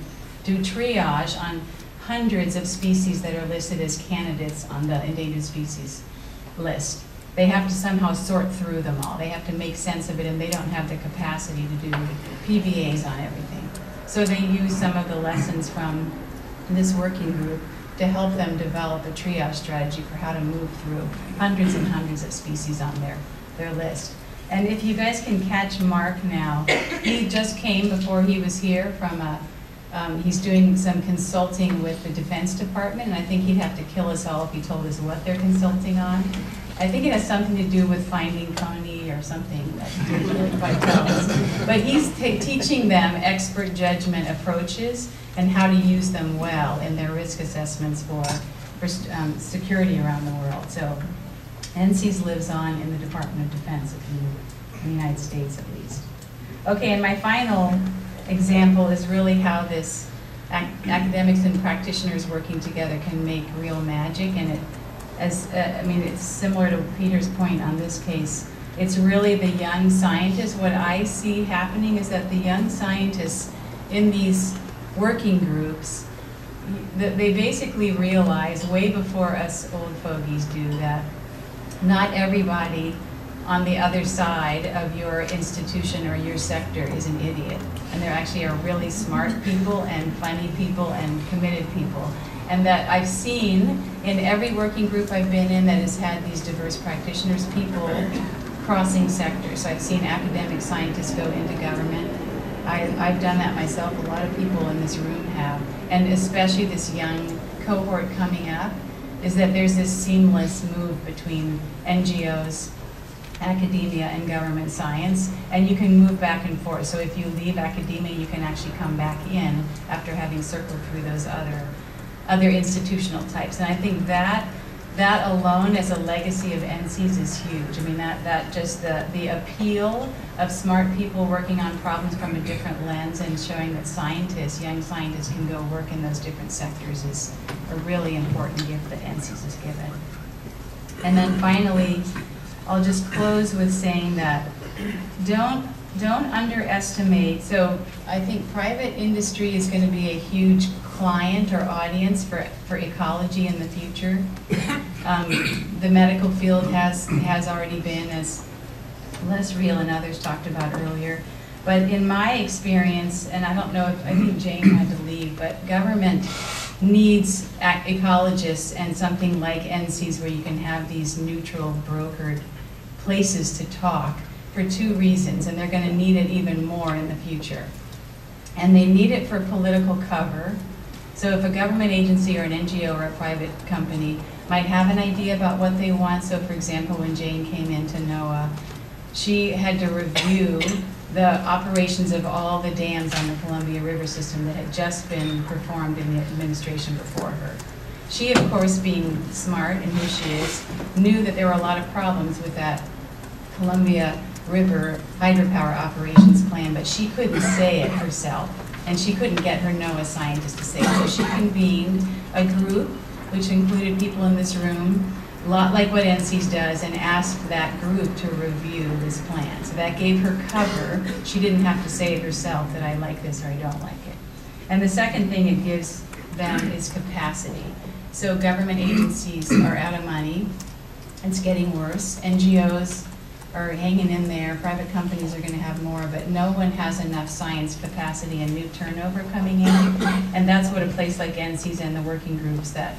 do triage on hundreds of species that are listed as candidates on the endangered species list. They have to somehow sort through them all. They have to make sense of it, and they don't have the capacity to do PBAs on everything. So they use some of the lessons from this working group to help them develop a triage strategy for how to move through hundreds and hundreds of species on their list. And if you guys can catch Mark now, he just came before he was here from he's doing some consulting with the Defense Department, and I think he'd have to kill us all if he told us what they're consulting on. I think it has something to do with finding Coney or something that he didn't really quite tell us. But he's teaching them expert judgment approaches and how to use them well in their risk assessments for security around the world. So NCEAS lives on in the Department of Defense, in the United States at least. Okay, and my final example is really how this academics and practitioners working together can make real magic. And it's similar to Peter's point on this case. It's really the young scientists. What I see happening is that the young scientists in these working groups, they basically realize way before us old fogies do that not everybody on the other side of your institution or your sector is an idiot. And there actually are really smart people and funny people and committed people. And that I've seen in every working group I've been in that has had these diverse practitioners, people crossing sectors. So I've seen academic scientists go into government. I've done that myself, a lot of people in this room have. And especially this young cohort coming up, is that there's this seamless move between NGOs, academia, and government science, and you can move back and forth. So if you leave academia, you can actually come back in after having circled through those other institutional types. And I think that alone as a legacy of NCEAS is huge. I mean, that just the appeal of smart people working on problems from a different lens and showing that scientists, young scientists, can go work in those different sectors is a really important gift that NCEAS has given. And then finally, I'll just close with saying that don't underestimate. So I think private industry is going to be a huge client or audience for ecology in the future. The medical field has already been, as Les Real and others talked about earlier. But in my experience, and I don't know if, I think Jane had to leave, but government needs ecologists and something like NCEAS where you can have these neutral brokered places to talk for two reasons, and they're going to need it even more in the future. And they need it for political cover. So if a government agency or an NGO or a private company might have an idea about what they want, so for example, when Jane came into NOAA, she had to review the operations of all the dams on the Columbia River system that had just been performed in the administration before her. She, of course, being smart and who she is, knew that there were a lot of problems with that Columbia River hydropower operations plan, but she couldn't say it herself, and she couldn't get her NOAA scientists to say it. So she convened a group, which included people in this room, a lot like what NCEAS does, and asked that group to review this plan. So that gave her cover. She didn't have to say it herself that I like this or I don't like it. And the second thing it gives them is capacity. So government agencies are out of money. It's getting worse. NGOs are hanging in there. Private companies are going to have more, but no one has enough science capacity and new turnover coming in. And that's what a place like NCEAS and the working groups that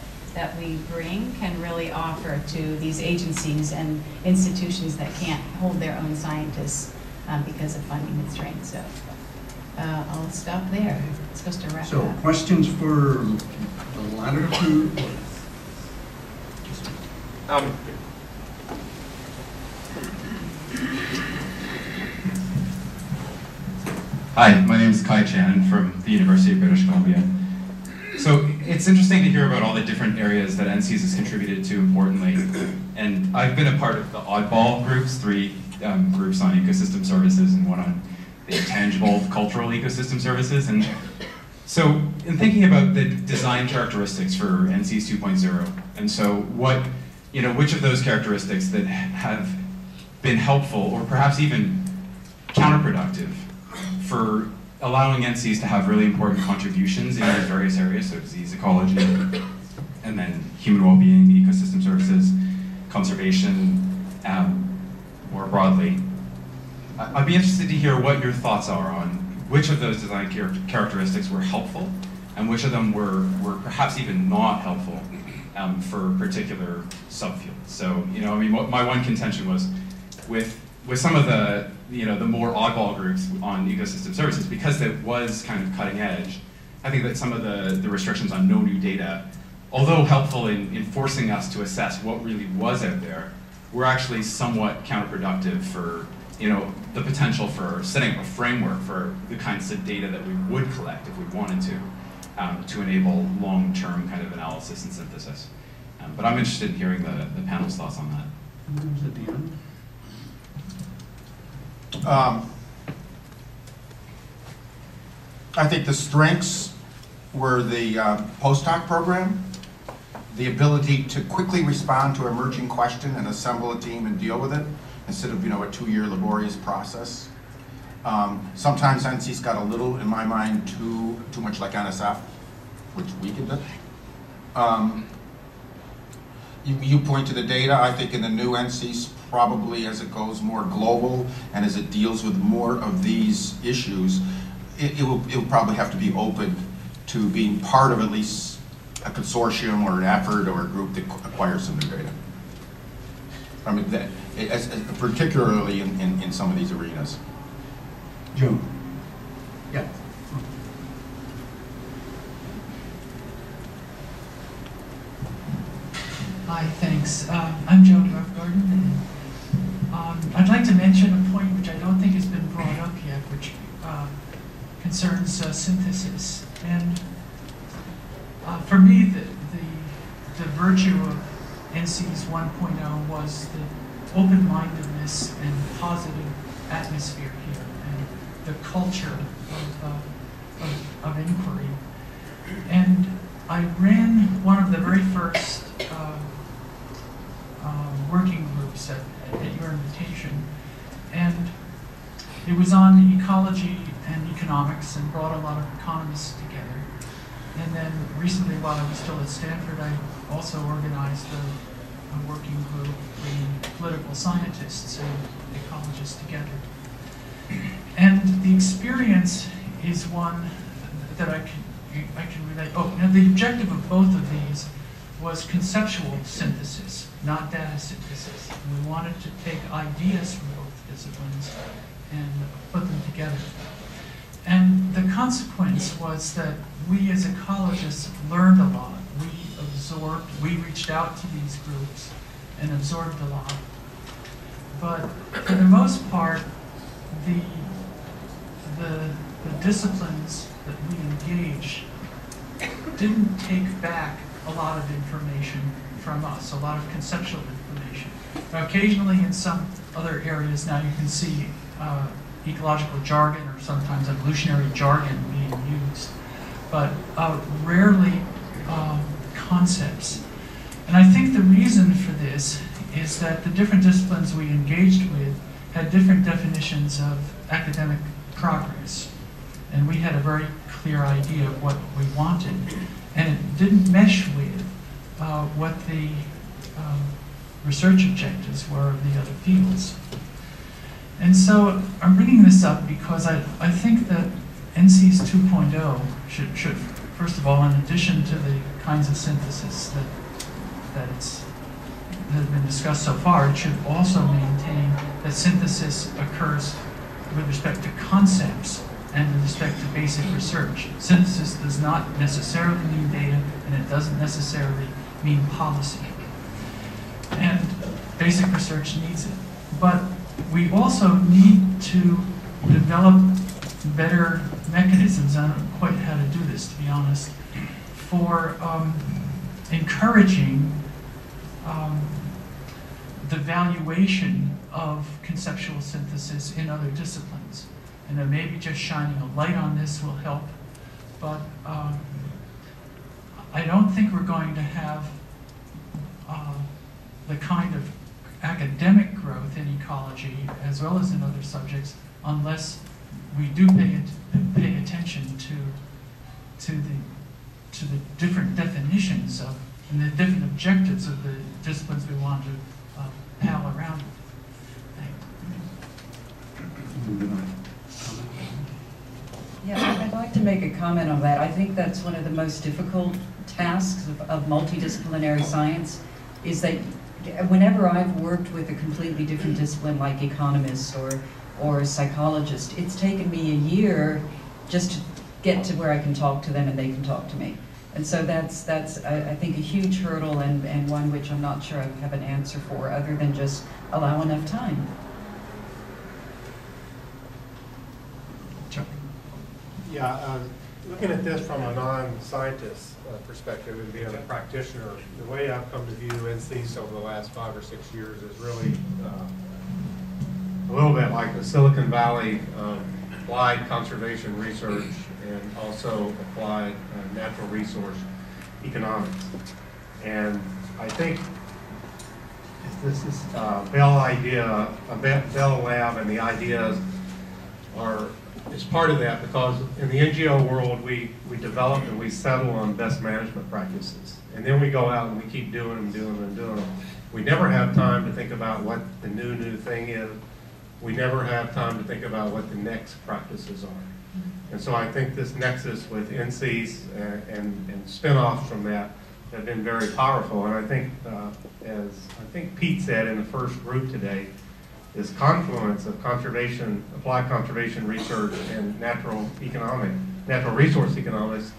we bring can really offer to these agencies and institutions that can't hold their own scientists because of funding constraints. So I'll stop there. It's supposed to wrap So up. questions for the latter two? Hi, my name is Kai Chan from the University of British Columbia. So it's interesting to hear about all the different areas that NCEAS has contributed to importantly. And I've been a part of the oddball groups, 3 groups on ecosystem services and one on the intangible cultural ecosystem services. And so in thinking about the design characteristics for NCEAS 2.0, and so what, which of those characteristics that have been helpful or perhaps even counterproductive for allowing NCEAS to have really important contributions in these various areas, so disease ecology, and then human well-being, ecosystem services, conservation, more broadly. I'd be interested to hear what your thoughts are on which of those design characteristics were helpful and which of them were perhaps even not helpful for particular subfields. So, my one contention was with some of the more oddball groups on ecosystem services, because it was kind of cutting edge, I think that some of the restrictions on no new data, although helpful in forcing us to assess what really was out there, were actually somewhat counterproductive for the potential for setting up a framework for the kinds of data that we would collect if we wanted to enable long-term kind of analysis and synthesis. But I'm interested in hearing the panel's thoughts on that. I think the strengths were the postdoc program, the ability to quickly respond to an emerging question and assemble a team and deal with it, instead of a 2-year laborious process. Sometimes NCEAS got a little, in my mind, too much like NSF, which weakened it. You point to the data. I think in the new NCEAS, probably as it goes more global and as it deals with more of these issues, it will probably have to be open to being part of at least a consortium or an effort or a group that acquires some new data. I mean, particularly in some of these arenas. Joe. Yeah. Hi, thanks. I'm Joe Duff-Gordon. I'd like to mention a point which I don't think has been brought up yet, which concerns synthesis. And for me, the virtue of NCEAS 1.0 was the open-mindedness and positive atmosphere here, and the culture of inquiry. And I ran one of the very first working groups at your invitation, and it was on ecology and economics and brought a lot of economists together. And then recently, while I was still at Stanford, I also organized a working group bringing political scientists and ecologists together. And the experience is one that I can relate. Oh, now the objective of both of these was conceptual synthesis, not data synthesis. And we wanted to take ideas from both disciplines and put them together. And the consequence was that we as ecologists learned a lot. We reached out to these groups and absorbed a lot. But for the most part, the disciplines that we engaged didn't take back a lot of information from us, a lot of conceptual information. Now, occasionally in some other areas now you can see ecological jargon or sometimes evolutionary jargon being used, but rarely concepts. And I think the reason for this is that the different disciplines we engaged with had different definitions of academic progress. And we had a very clear idea of what we wanted. And it didn't mesh with what the research objectives were of the other fields. And so I'm bringing this up because I think that NCEAS 2.0 should, first of all, in addition to the kinds of synthesis that has been discussed so far, it should also maintain that synthesis occurs with respect to concepts and with respect to basic research. Synthesis does not necessarily mean data, and it doesn't necessarily mean policy. And basic research needs it. But we also need to develop better mechanisms, I don't know quite how to do this, to be honest, for encouraging the valuation of conceptual synthesis in other disciplines. And then maybe just shining a light on this will help, but I don't think we're going to have the kind of academic growth in ecology as well as in other subjects unless we do pay attention to the different definitions of and the different objectives of the disciplines we want to pal around with. Yeah, I'd like to make a comment on that. I think that's one of the most difficult tasks of multidisciplinary science, is that whenever I've worked with a completely different discipline like economist or a psychologist, it's taken me a year just to get to where I can talk to them and they can talk to me. And so that's I think, a huge hurdle and one which I'm not sure I have an answer for other than just allow enough time. Yeah, looking at this from a non-scientist perspective and being a practitioner, the way I've come to view NCEAS over the last 5 or 6 years is really a little bit like the Silicon Valley applied conservation research and also applied natural resource economics. And I think this is Bell Lab and the ideas is part of that, because in the NGO world we develop and we settle on best management practices, and then we go out and we keep doing them. We never have time to think about what the new thing is. We never have time to think about what the next practices are. And so I think this nexus with NCEAS and spin-offs from that have been very powerful. And I think, as I think Pete said in the first group today, this confluence of conservation, applied conservation research and natural resource economics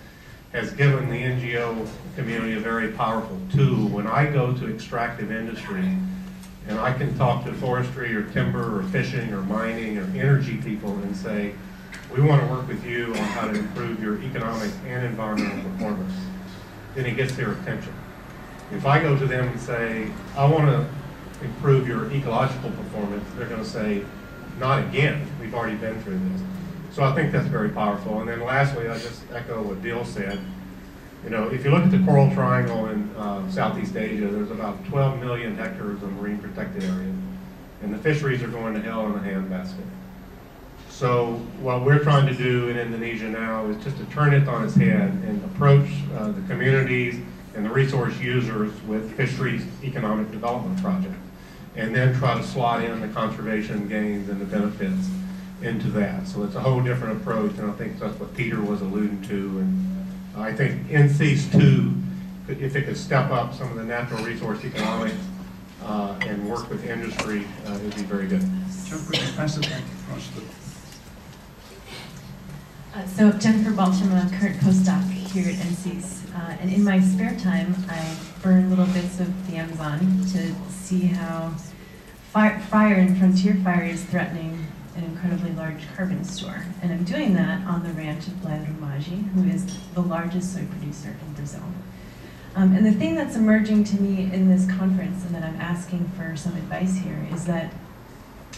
has given the NGO community a very powerful tool. When I go to extractive industry and I can talk to forestry or timber or fishing or mining or energy people and say, we want to work with you on how to improve your economic and environmental performance, then it gets their attention. If I go to them and say, I want to improve your ecological performance, they're going to say, not again, we've already been through this. So I think that's very powerful. And then lastly, I just echo what Bill said. You know, if you look at the Coral Triangle in Southeast Asia, there's about 12 million hectares of marine protected area. And the fisheries are going to hell in a handbasket. So what we're trying to do in Indonesia now is just to turn it on its head and approach the communities and the resource users with fisheries economic development projects, and then try to slot in the conservation gains and the benefits into that. So it's a whole different approach, and I think that's what Peter was alluding to. And I think NCEAS 2, if it could step up some of the natural resource economics and work with industry, it would be very good. Chuck, would you pass it back across the... So Jennifer Balcham, I'm a current postdoc here at NCEAS, and in my spare time I burn little bits of the Amazon to see how fire and frontier fire is threatening an incredibly large carbon store. And I'm doing that on the ranch of Bladrumaji, who is the largest soy producer in Brazil. And the thing that's emerging to me in this conference, and that I'm asking for some advice here, is that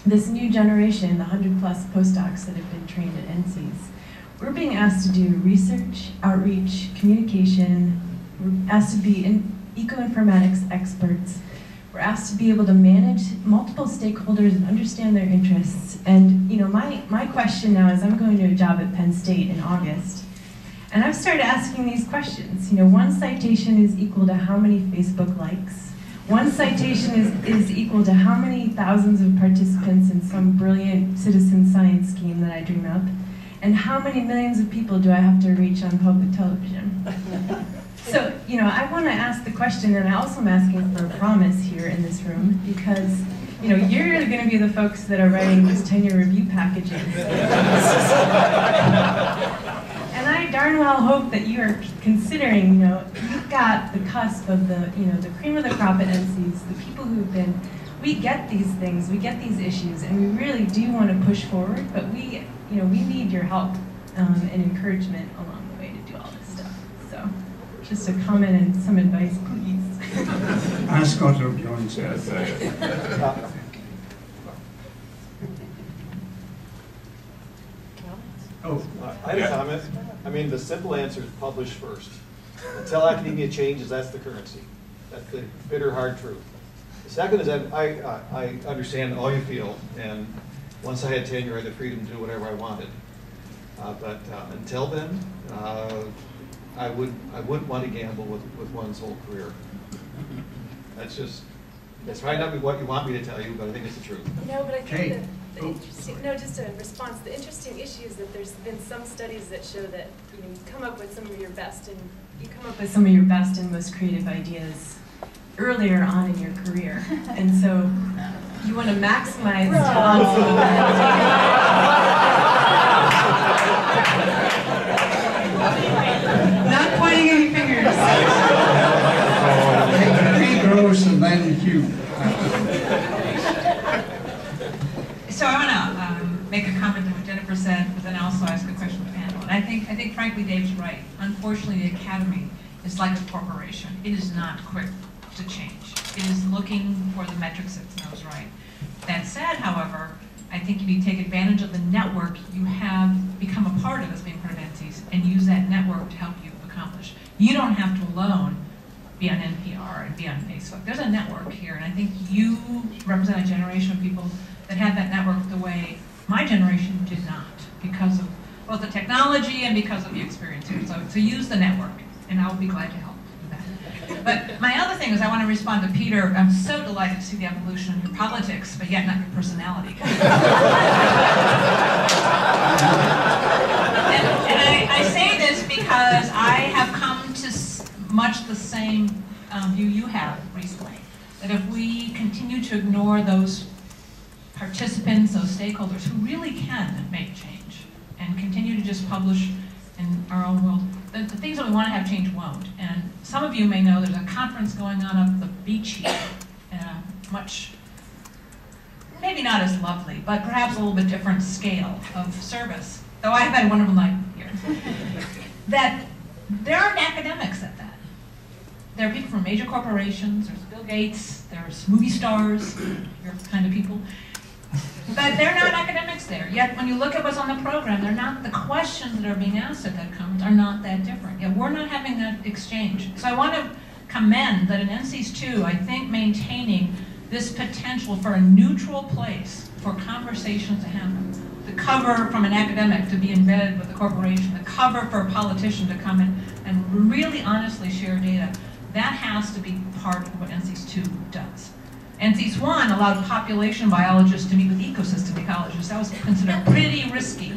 this new generation, the 100+ postdocs that have been trained at NCEAS, we're being asked to do research, outreach, communication. We're asked to be eco-informatics experts. We're asked to be able to manage multiple stakeholders and understand their interests. And you know, my question now is, I'm going to a job at Penn State in August, and I've started asking these questions. You know, one citation is equal to how many Facebook likes? One citation is equal to how many thousands of participants in some brilliant citizen science scheme that I dream up? And how many millions of people do I have to reach on public television? So, you know, I want to ask the question, and I also am asking for a promise here in this room, because, you know, you're going to be the folks that are writing these tenure review packages. And I darn well hope that you are considering, you know, you've got the cusp of the, you know, the cream of the crop at NCEAS, the people who've been, we get these things, we get these issues, and we really do want to push forward, but we, you know, we need your help and encouragement along the way to do all this stuff. So, just a comment and some advice, please. Ask Otto Jones. I have a comment. I mean, the simple answer is publish first. Until academia changes, that's the currency. That's the bitter, hard truth. The second is that I understand all you feel, and once I had tenure, I had the freedom to do whatever I wanted. But until then, I wouldn't want to gamble with one's whole career. That's probably not what you want me to tell you, but I think it's the truth. No, but I think the interesting, no, just a response. The interesting issue is that there's been some studies that show that you come up with some of your best and some of your best and most creative ideas earlier on in your career, and so you want to maximize talent. Not pointing any fingers. Gross and then Hugh. So I want to make a comment to what Jennifer said, but then also ask a question to the panel. And I think frankly, Dave's right. Unfortunately, the academy is like a corporation. It is not quick to change. It is looking for the metrics it knows right. That said, however, I think if you take advantage of the network you have become a part of as being part of NCEAS and use that network to help you accomplish. You don't have to alone be on NPR and be on Facebook. There's a network here, and I think you represent a generation of people that had that network the way my generation did not, because of both the technology and because of the experience here. So use the network, and I will be glad to help with that. But my other thing is I want to respond to Peter. I'm so delighted to see the evolution of your politics, but yet not your personality. and I say this because I have come to much the same view you have recently, that if we continue to ignore those participants, those stakeholders who really can make change and continue to just publish in our own world, the things that we want to have change won't. And some of you may know there's a conference going on up the beach here in a much, maybe not as lovely, but perhaps a little bit different scale of service, though I've had a wonderful night here, that there aren't academics at that. There are people from major corporations, there's Bill Gates, there's movie stars, your kind of people. But they're not academics there. Yet when you look at what's on the program, they're not, the questions that are being asked at that conference are not that different. Yet we're not having that exchange. So I want to commend that in NCEAS 2, I think maintaining this potential for a neutral place for conversations to happen the cover from an academic to be in bed with a corporation, the cover for a politician to come in and really honestly share data, that has to be part of what NCEAS 2 does. NCEAS 1 allowed population biologists to meet with ecosystem ecologists. That was considered pretty risky.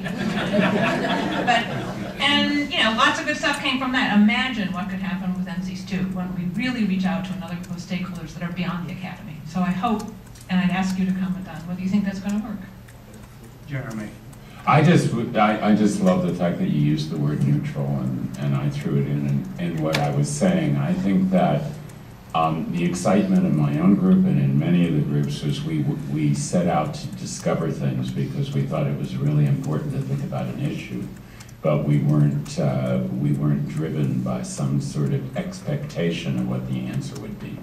And you know, lots of good stuff came from that. Imagine what could happen with NCEAS 2 when we really reach out to another those stakeholders that are beyond the academy. So I hope, and I'd ask you to comment on whether you think that's going to work. Jeremy. I just love the fact that you used the word neutral, and I threw it in what I was saying. I think that the excitement in my own group and in many of the groups was we set out to discover things because we thought it was really important to think about an issue, but we weren't driven by some sort of expectation of what the answer would be.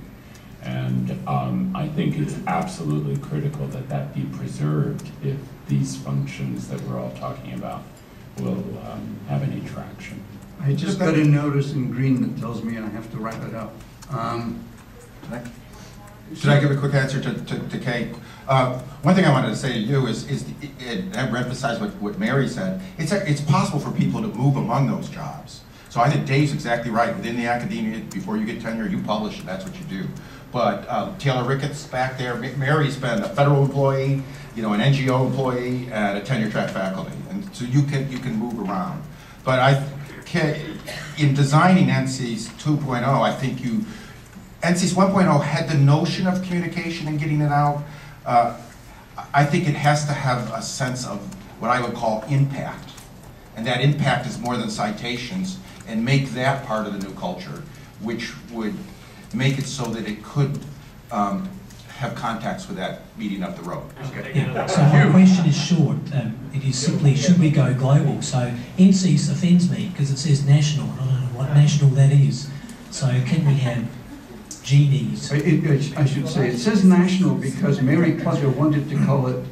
And I think it's absolutely critical that that be preserved if these functions that we're all talking about will have any traction. I just got a notice in green that tells me I have to wrap it up. Should I give a quick answer to Kate? One thing I wanted to say to you is emphasize what Mary said. It's possible for people to move among those jobs. So I think Dave's exactly right. Within the academia, before you get tenure, you publish, and that's what you do. But Taylor Ricketts back there, Mary's been a federal employee, you know, an NGO employee, and a tenure-track faculty, and so you can move around. But in designing NCEAS 2.0, I think NCEAS 1.0 had the notion of communication and getting it out. I think it has to have a sense of what I would call impact, and that impact is more than citations, and make that part of the new culture, which would make it so that it could have contacts with that meeting up the road. Yeah. So my question is short. It is simply, should we go global? So NCEAS offends me because it says national. I don't know what national that is. So can we have genies? I should say, it says national because Mary Plugger wanted to call it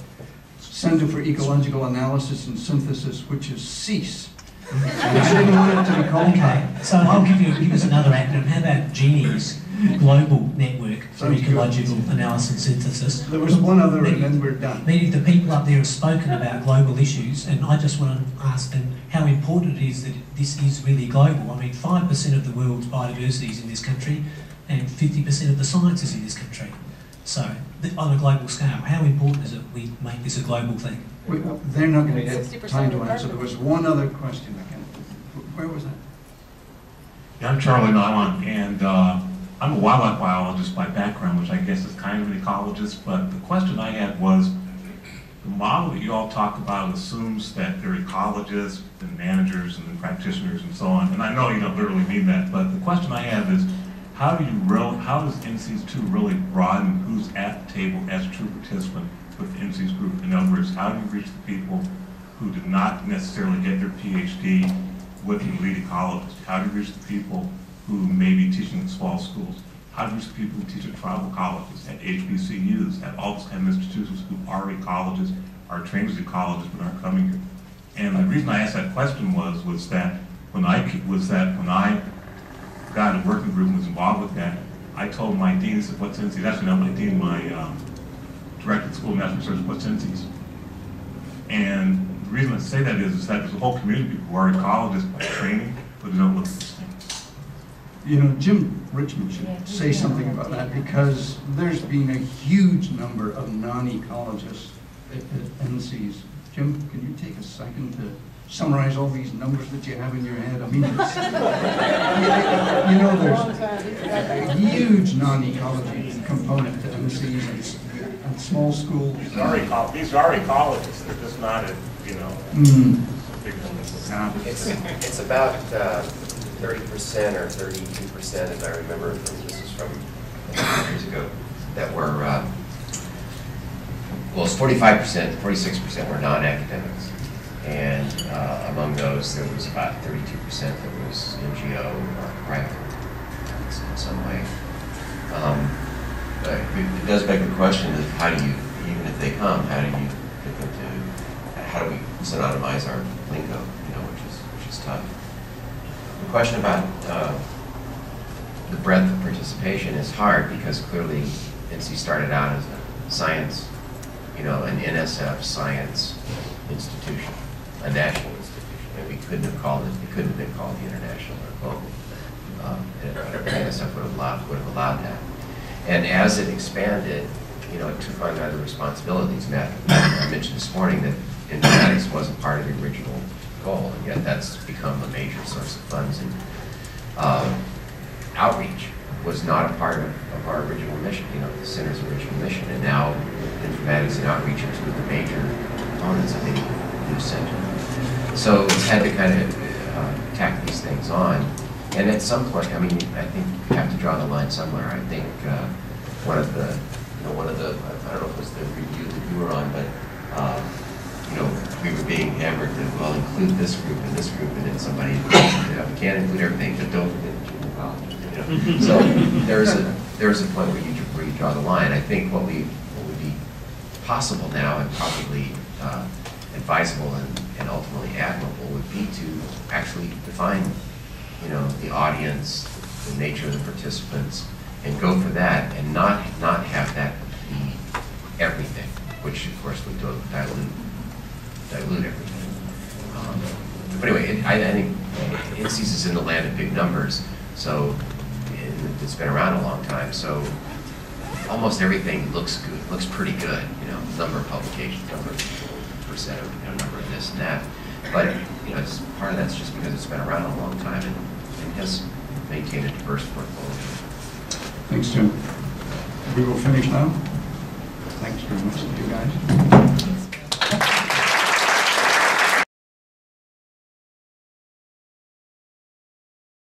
Center for Ecological Analysis and Synthesis, which is CEAS. And I didn't want it to be called that. So I'll give us another acronym. How about GENIES, Global Network for Ecological Analysis and Synthesis? There was one other and then we're done. Many of the people up there have spoken about global issues, and I just want to ask them how important it is that this is really global. I mean, 5% of the world's biodiversity is in this country, and 50% of the science is in this country. So, on a global scale, how important is it we make this a global thing? They're not going to get time to answer. There was one other question. Where was that? Yeah, I'm Charlie Nyland, and I'm a wildlife biologist by background, which I guess is kind of an ecologist, but the question I had was, the model that you all talk about assumes that they're ecologists and managers and practitioners and so on, and I know you don't literally mean that, but the question I have is, how does NCEAS 2 really broaden who's at the table as a true participant with the NCEAS group? In other words, how do you reach the people who did not necessarily get their PhD with the lead ecologist? How do you reach the people who may be teaching in small schools? How do you reach the people who teach at tribal colleges, at HBCUs, at all those kind of institutions who are ecologists, are trained as ecologists but aren't coming here? And the reason I asked that question was that when I got a working group and was involved with that, I told my dean, he said, what's NCEAS? Actually, not my dean, my director of the School of Natural Research, what's NCEAS? And the reason I say that is that there's a whole community of people who are ecologists by training, but they don't look at this thing. You know, Jim Richmond should say something about that because there's been a huge number of non-ecologists at NCEAS. Jim, can you take a second to summarize all these numbers that you have in your head? I mean, it's, you know, there's a huge non-ecology component to NCEAS and small schools. These are ecologists. They're just not, you know, big numbers. It's about 30% or 32%, as I remember. This is from years ago. That were well, it's 45%, 46% were non-academics. And among those, there was about 32% that was NGO or private in some way. But it does beg the question of how do you, even if they come, how do you get them to, how do we synonymize our lingo, you know, which is tough. The question about the breadth of participation is hard because clearly NC started out as a science you know, an NSF science institution, a national institution, and we couldn't have called it. It couldn't have been called the international or global. NSF would have allowed that. And as it expanded, you know, it took on other responsibilities. Matt, I mentioned this morning that informatics wasn't part of the original goal, and yet that's become a major source of funds. And outreach was not a part of our original mission, you know, the center's original mission. And now informatics and outreach are two of the major components of any new center. So it's had to kind of tack these things on. And at some point, I mean, I think you have to draw the line somewhere. I think one of the, I don't know if it was the review that you were on, but you know, we were being hammered that, well, include this group, and then somebody, you know, we can't include everything, but don't include junior college. You know? So there's a point where you draw the line. I think what would be possible now, and probably advisable and ultimately admirable, would be to actually define, you know, the audience, the nature of the participants, and go for that, and not have that be everything, which of course would dilute everything. But anyway, I think NCEAS is in the land of big numbers, so it's been around a long time. So almost everything looks good, looks pretty good. You know, number of publications, number of percent of, you know, number of this and that. But you know, part of that's just because it's been around a long time and has maintained a diverse portfolio. Thanks, Jim. We will finish now. Thanks very much to you guys.